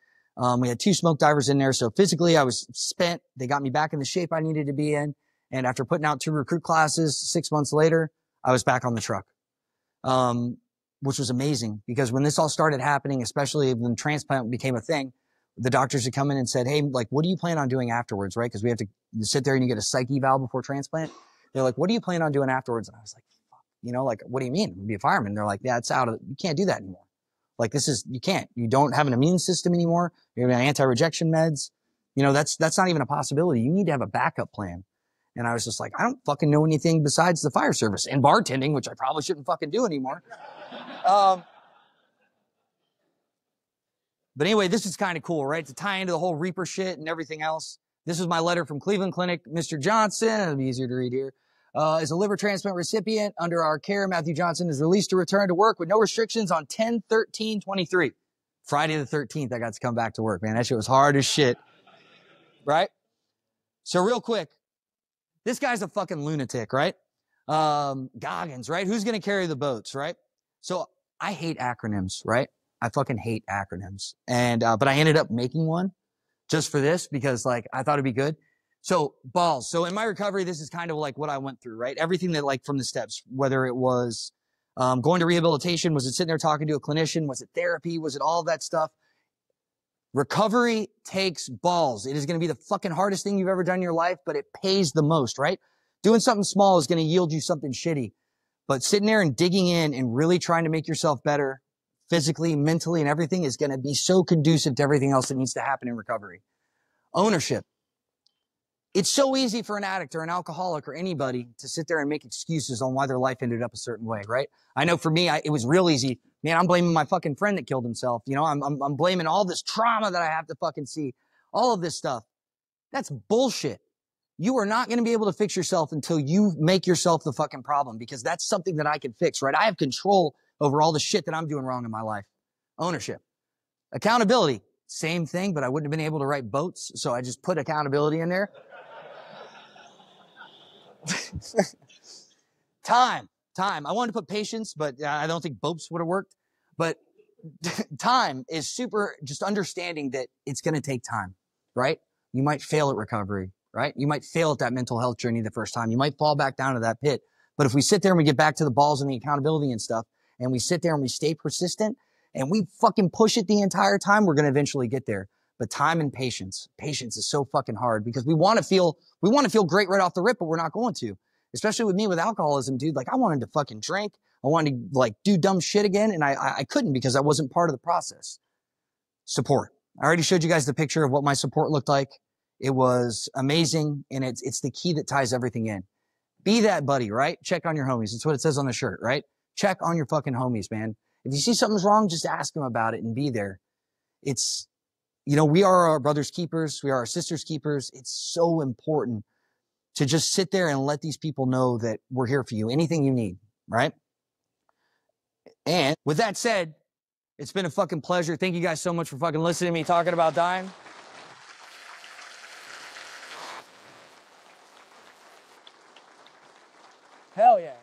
We had 2 smoke divers in there. So physically I was spent. They got me back in the shape I needed to be in. And after putting out 2 recruit classes, 6 months later, I was back on the truck. Which was amazing because when this all started happening, especially when transplant became a thing, the doctors had come in and said, hey, like, what do you plan on doing afterwards? Right. Cause we have to sit there and you get a psych eval before transplant. They're like, what do you plan on doing afterwards? And I was like, fuck, like, what do you mean? Be a fireman? They're like, yeah, it's out of, you can't do that anymore. Like you can't, you don't have an immune system anymore. You're on anti-rejection meds. That's not even a possibility. You need to have a backup plan. And I was just like, I don't fucking know anything besides the fire service and bartending, which I probably shouldn't fucking do anymore. But anyway, this is kind of cool, right? To tie into the whole Reaper shit and everything else. This is my letter from Cleveland Clinic. Mr. Johnson, it'll be easier to read here, is a liver transplant recipient under our care. Matthew Johnson is released to return to work with no restrictions on 10/13/23. Friday the 13th, I got to come back to work, man. That shit was hard as shit, right? So real quick, this guy's a fucking lunatic, right? Goggins, right? Who's going to carry the boats, right? So I hate acronyms, right? I fucking hate acronyms. And, but I ended up making one just for this because like, I thought it'd be good. So balls. So in my recovery, this is kind of like what I went through, right? Everything that like from the steps, whether it was, going to rehabilitation, was it sitting there talking to a clinician? Was it therapy? Was it all that stuff? Recovery takes balls. It is going to be the fucking hardest thing you've ever done in your life, but it pays the most, right? Doing something small is going to yield you something shitty. But sitting there and digging in and really trying to make yourself better physically, mentally, and everything is going to be so conducive to everything else that needs to happen in recovery. Ownership. It's so easy for an addict or an alcoholic or anybody to sit there and make excuses on why their life ended up a certain way, right? I know for me, it was real easy. Man, I'm blaming my fucking friend that killed himself. You know, I'm blaming all this trauma that I have to fucking see. All of this stuff. That's bullshit. You are not going to be able to fix yourself until you make yourself the fucking problem, because that's something that I can fix, right? I have control over all the shit that I'm doing wrong in my life. Ownership. Accountability. Same thing, but I wouldn't have been able to write boats, so I just put accountability in there. Time. I wanted to put patience, but I don't think boats would have worked. But time is super, just understanding that it's going to take time, right? You might fail at recovery, right? You might fail at that mental health journey the first time. You might fall back down to that pit. But if we sit there and we get back to the balls and the accountability and stuff, and we sit there and we stay persistent, and we fucking push it the entire time, we're going to eventually get there. But time and patience. Patience is so fucking hard, because we want to feel great right off the rip, but we're not going to. Especially with me with alcoholism, dude. Like, I wanted to fucking drink. I wanted to like do dumb shit again, and I couldn't, because I wasn't part of the process. Support. I already showed you guys the picture of what my support looked like. It was amazing, and it's the key that ties everything in. Be that buddy, right? Check on your homies. That's what it says on the shirt, right? Check on your fucking homies, man. If you see something's wrong, just ask them about it and be there. It's, you know, we are our brother's keepers. We are our sister's keepers. It's so important to just sit there and let these people know that we're here for you. Anything you need, right? And with that said, it's been a fucking pleasure. Thank you guys so much for fucking listening to me talking about dying. Hell yeah.